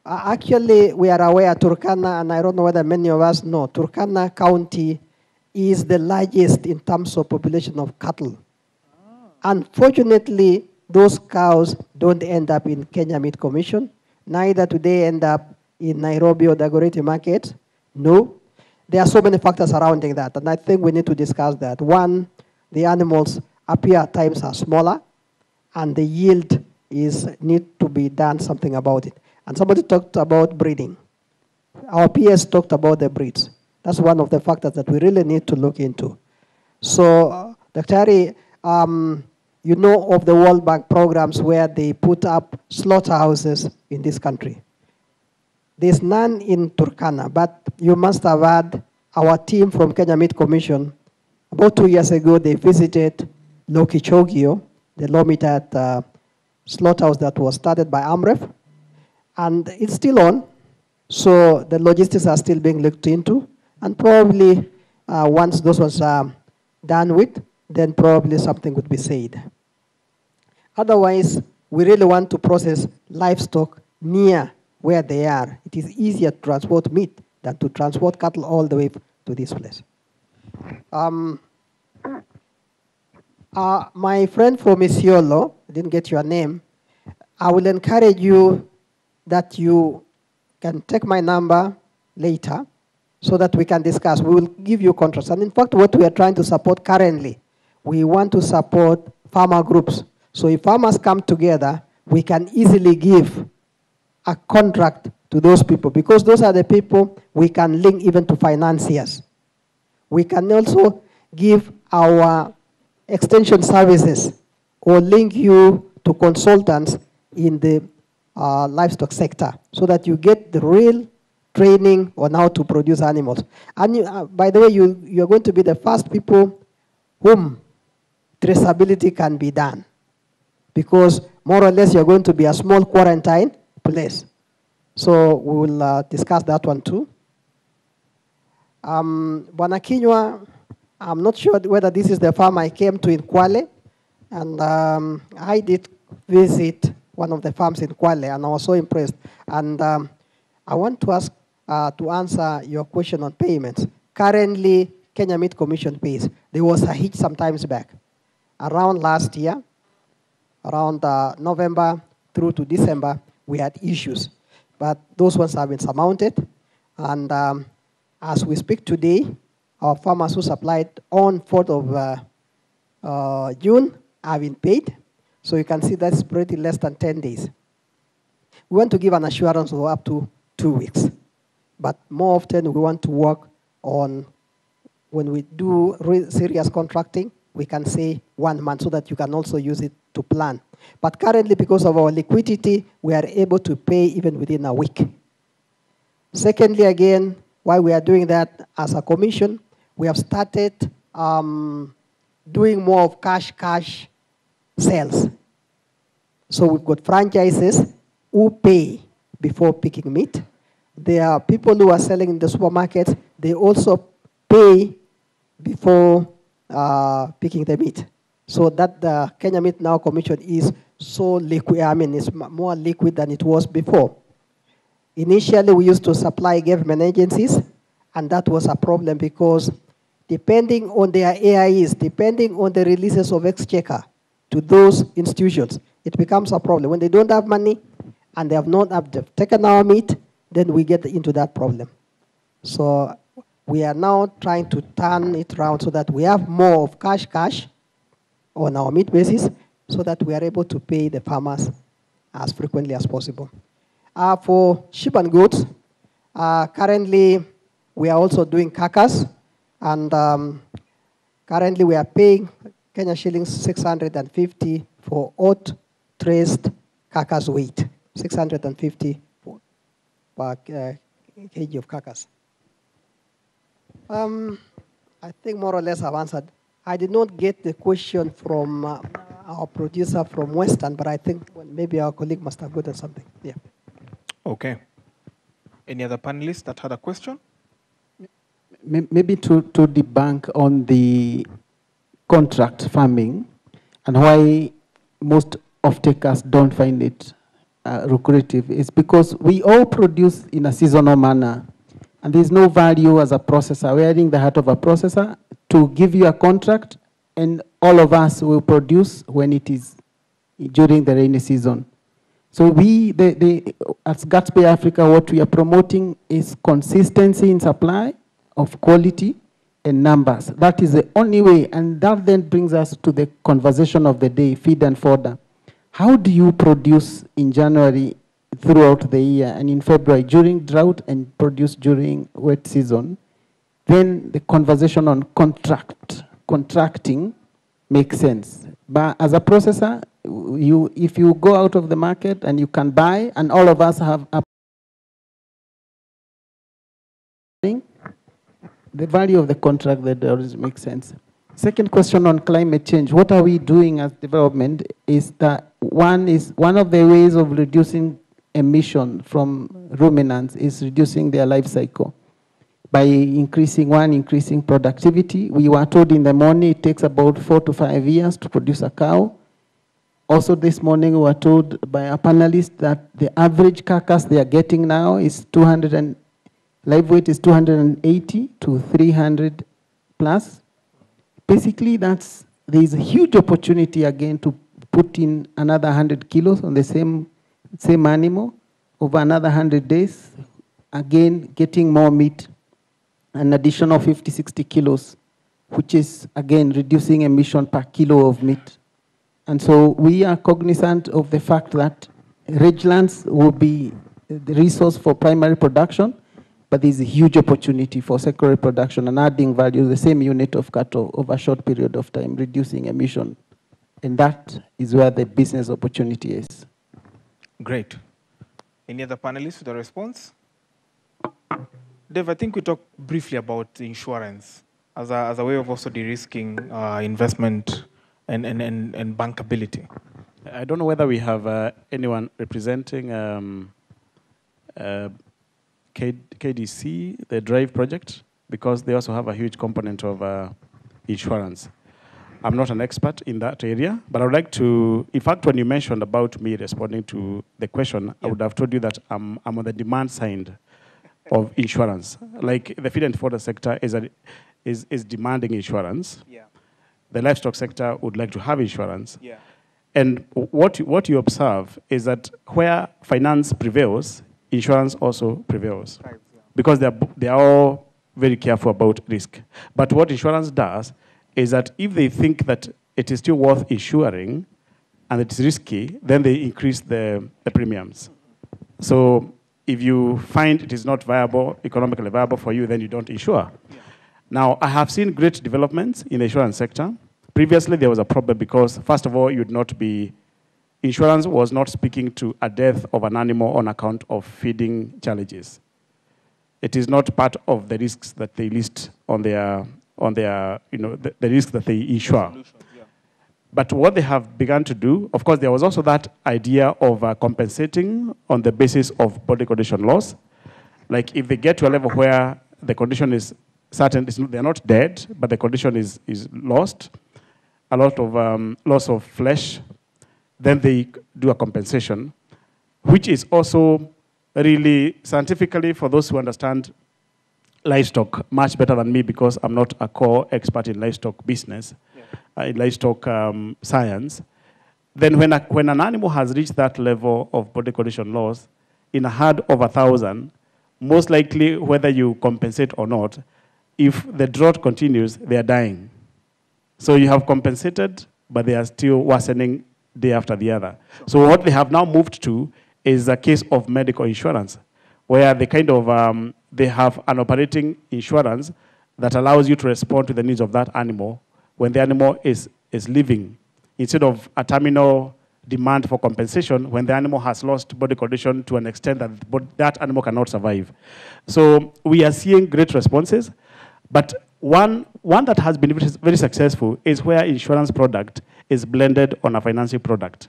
actually we are aware Turkana, and I don't know whether many of us know, Turkana County is the largest in terms of population of cattle. Unfortunately, those cows don't end up in Kenya Meat Commission. Neither do they end up in Nairobi or Dagoretti market. No. There are so many factors surrounding that, and I think we need to discuss that. One, the animals appear at times are smaller, and the yield need to be done something about it. And somebody talked about breeding. Our PS talked about the breeds. That's one of the factors that we really need to look into. So, Dr. Ari, you know of the World Bank programs where they put up slaughterhouses in this country. There's none in Turkana, but you must have had our team from Kenya Meat Commission. About 2 years ago, they visited Lokichogio, the low-meat slaughterhouse that was started by AMREF, and it's still on. So the logistics are still being looked into, and probably once those ones are done with, then probably something would be said. Otherwise, we really want to process livestock near where they are. It is easier to transport meat than to transport cattle all the way to this place. My friend from Isiolo, I didn't get your name, I will encourage you that you can take my number later so that we can discuss. We will give you contracts. And in fact, what we are trying to support currently, we want to support farmer groups. So if farmers come together, we can easily give a contract to those people, because those are the people we can link even to financiers. We can also give our extension services or link you to consultants in the livestock sector so that you get the real training on how to produce animals. And you, by the way, you're going to be the first people whom traceability can be done, because more or less you're going to be a small quarantine place. So we will discuss that one too. Bwana, I'm not sure whether this is the farm I came to in Kwale, and I did visit one of the farms in Kwale, and I was so impressed. And I want to ask to answer your question on payments. Currently, Kenya Meat Commission pays. There was a hitch some times back. Around last year, around November through to December, we had issues. But those ones have been surmounted. And as we speak today, our farmers who supplied on 4th of June have been paid. So you can see that's pretty less than 10 days. We want to give an assurance of up to 2 weeks. But more often, we want to work on, when we do serious contracting, we can say 1 month so that you can also use it to plan. But currently, because of our liquidity, we are able to pay even within a week. Secondly, again, why we are doing that as a commission, we have started doing more of cash sales. So we've got franchises who pay before picking meat. There are people who are selling in the supermarkets. They also pay before picking the meat. So that the Kenya Meat Now Commission is so liquid, I mean, it's more liquid than it was before. Initially, we used to supply government agencies, and that was a problem because depending on their AIEs, depending on the releases of exchequer to those institutions, it becomes a problem. When they don't have money and they have not taken our meat, then we get into that problem. So we are now trying to turn it around so that we have more of cash on our meat basis so that we are able to pay the farmers as frequently as possible. For sheep and goats, currently we are also doing carcass, and currently we are paying Kenya shillings 650 for oat traced carcass weight, 650 per kg of carcass. I think more or less I've answered. I did not get the question from our producer from Western, but I think maybe our colleague must have gotten something. Yeah. Okay. Any other panelists that had a question? Maybe to debunk on the contract farming and why most off-takers don't find it lucrative is because we all produce in a seasonal manner, and there's no value as a processor. We're in the heart of a processor to give you a contract, and all of us will produce when it is during the rainy season. So we, as Gatsby Africa, what we are promoting is consistency in supply of quality and numbers. That is the only way, and that then brings us to the conversation of the day, feed and fodder. How do you produce in January throughout the year and in February during drought and produce during wet season? Then the conversation on contracting makes sense. But as a processor, if you go out of the market and you can buy, and all of us have a the value of the contract, that always makes sense. Second question on climate change. What are we doing as development is that one of the ways of reducing emission from ruminants is reducing their life cycle by increasing productivity. We were told in the morning it takes about 4 to 5 years to produce a cow. Also this morning we were told by a panelist that the average carcass they are getting now is live weight is 280 to 300 plus. Basically, there's a huge opportunity again to put in another 100 kilos on the same animal over another 100 days, again getting more meat, an additional 50, 60 kilos, which is again reducing emission per kilo of meat. And so we are cognizant of the fact that rangelands will be the resource for primary production, but there's a huge opportunity for secondary production and adding value to the same unit of cattle over a short period of time, reducing emission. And that is where the business opportunity is. Great. Any other panelists with a response? Dave, I think we talked briefly about insurance as a way of also de-risking investment and bankability. I don't know whether we have anyone representing KDC, the Drive project, because they also have a huge component of insurance. I'm not an expert in that area, but I would like to, in fact, when you mentioned about me responding to the question, I would have told you that I'm on the demand side of insurance. Like the feed and fodder sector is demanding insurance. Yeah. The livestock sector would like to have insurance. Yeah. And what you observe is that where finance prevails, insurance also prevails. Right, yeah. Because they are all very careful about risk. But what insurance does is that if they think that it is still worth insuring and it's risky, then they increase the premiums. So if you find it is not viable, economically viable for you, then you don't insure. Yeah. Now, I have seen great developments in the insurance sector. Previously, there was a problem because, first of all, insurance was not speaking to a death of an animal on account of feeding challenges. It is not part of the risks that they list on their the risk that they insure. Yeah. But what they have begun to do, of course, there was also that idea of compensating on the basis of body condition loss. Like if they get to a level where the condition is certain, they're not dead, but the condition is lost, a lot of loss of flesh, then they do a compensation, which is also really scientifically, for those who understand livestock much better than me, because I'm not a core expert in livestock business, in livestock science. Then when an animal has reached that level of body condition loss, in a herd of 1,000, most likely, whether you compensate or not, if the drought continues, they are dying. So you have compensated, but they are still worsening day after the other. So what they have now moved to is a case of medical insurance, where they kind of, they have an operating insurance that allows you to respond to the needs of that animal when the animal is living, instead of a terminal demand for compensation when the animal has lost body condition to an extent that that animal cannot survive. So we are seeing great responses, but one that has been very successful is where insurance product is blended on a financing product.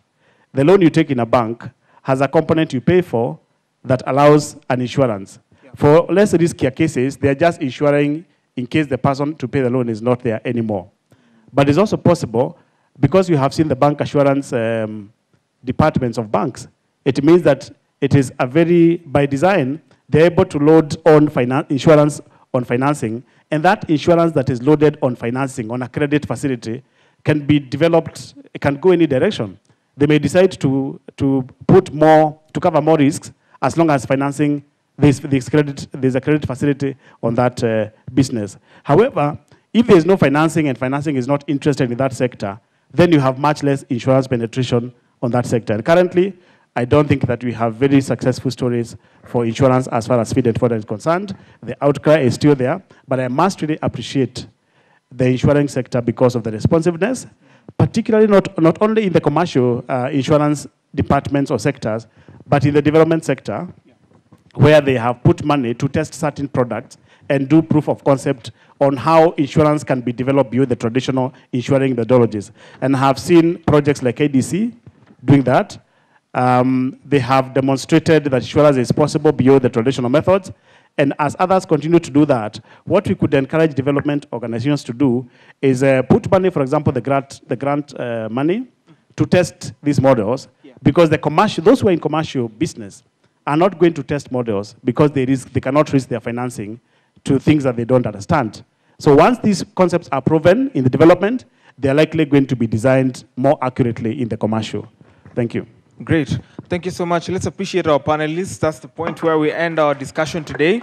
The loan you take in a bank has a component you pay for that allows an insurance. Yeah. For less riskier cases, they are just insuring in case the person to pay the loan is not there anymore. But it's also possible, because you have seen the bank assurance departments of banks, it means that it is a very, by design, they're able to load on insurance on financing, and that insurance that is loaded on financing, on a credit facility, can be developed, it can go any direction. They may decide to put more, to cover more risks, as long as financing, there's a credit facility on that business. However, if there's no financing and financing is not interested in that sector, then you have much less insurance penetration on that sector. And currently, I don't think that we have very successful stories for insurance as far as feed and fodder is concerned. The outcry is still there, but I must really appreciate the insurance sector because of the responsiveness, particularly not only in the commercial insurance departments or sectors, but in the development sector, where they have put money to test certain products and do proof of concept on how insurance can be developed beyond the traditional insuring methodologies. And have seen projects like ADC doing that. They have demonstrated that insurance is possible beyond the traditional methods. And as others continue to do that, what we could encourage development organizations to do is put money, for example, the grant money, to test these models, because those who are in commercial business are not going to test models because they cannot risk their financing to things that they don't understand. So once these concepts are proven in the development, they're likely going to be designed more accurately in the commercial. Thank you. Great. Thank you so much. Let's appreciate our panelists. That's the point where we end our discussion today.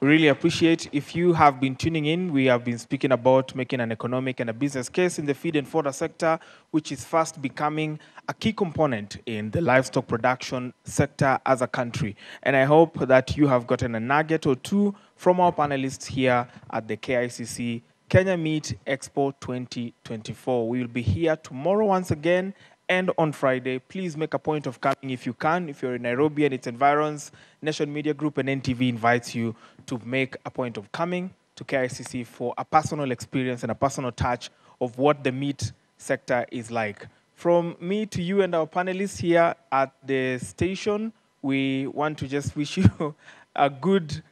We really appreciate if you have been tuning in. We have been speaking about making an economic and a business case in the feed and fodder sector, which is fast becoming a key component in the livestock production sector as a country. And I hope that you have gotten a nugget or two from our panelists here at the KICC Kenya Meat Expo 2024. We will be here tomorrow once again, and on Friday. Please make a point of coming if you can. If you're in Nairobi and its environs, Nation Media Group and NTV invites you to make a point of coming to KICC for a personal experience and a personal touch of what the meat sector is like. From me to you and our panelists here at the station, we want to just wish you a good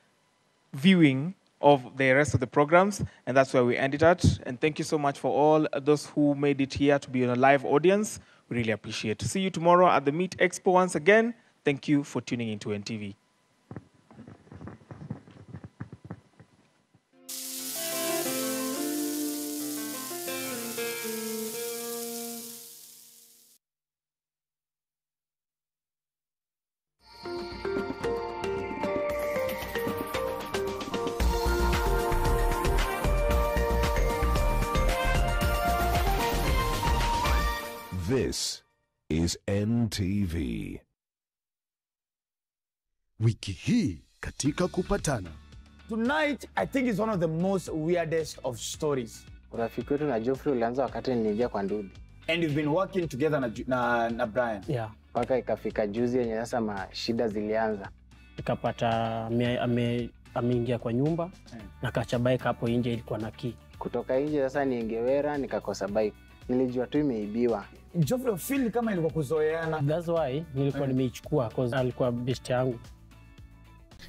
viewing of the rest of the programs, and that's where we end it at. And thank you so much for all those who made it here to be in a live audience. We really appreciate it. See you tomorrow at the Meat Expo once again. Thank you for tuning into NTV. This is NTV. Wiki hii katika kupatana. Tonight, I think is one of the most weirdest of stories. Urafiki wetu na Geoffrey ulianza wakati niliingia kwa Ndudi. And you've been working together na Brian. Yeah. Paka ikafika juzi yenye sasa mashida zilianza. Ikapata ameingia kwa nyumba na kacha bike hapo nje ilikuwa na key. Kutoka nje sasa niingewera nikakosa bike. Nilijua tu imeibiwa. Geoffrey feel kama ilikuwa kuzoeana. That's why nilikuwa nimeichukua cause alikuwa best yangu.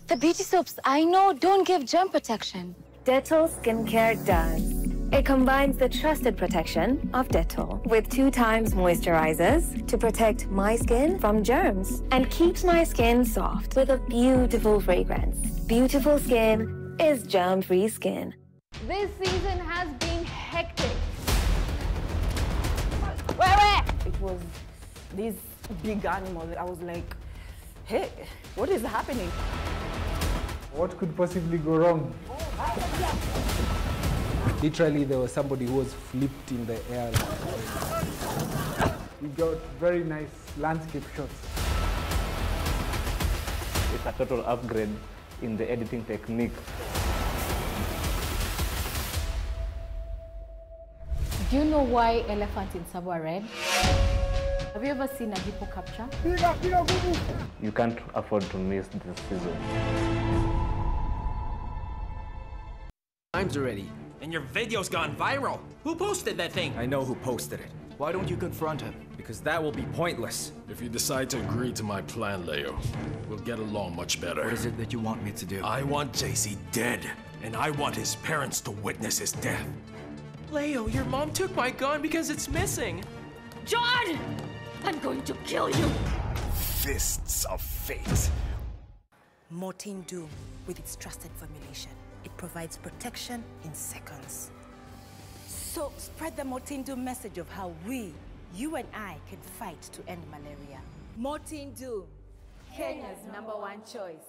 The beauty soaps I know don't give germ protection. Dettol Skincare does. It combines the trusted protection of Dettol with 2 times moisturizers to protect my skin from germs and keeps my skin soft with a beautiful fragrance. Beautiful skin is germ-free skin. This season has been hectic. Where? It was these big animals. I was like, hey, what is happening? What could possibly go wrong? Literally, there was somebody who was flipped in the air. We got very nice landscape shots. It's a total upgrade in the editing technique. Do you know why elephants in Tsavo are red? Have you ever seen a hippo capture? You can't afford to miss this season. Times already. And your video's gone viral. Who posted that thing? I know who posted it. Why don't you confront him? Because that will be pointless. If you decide to agree to my plan, Leo, we'll get along much better. What is it that you want me to do? I want JC dead, and I want his parents to witness his death. Leo, your mom took my gun because it's missing. John! I'm going to kill you! Fists of Fate. Mortein Doom, with its trusted formulation. It provides protection in seconds. So spread the Mortein Doom message of how we, you and I, can fight to end malaria. Mortein Doom, Kenya's #1 choice.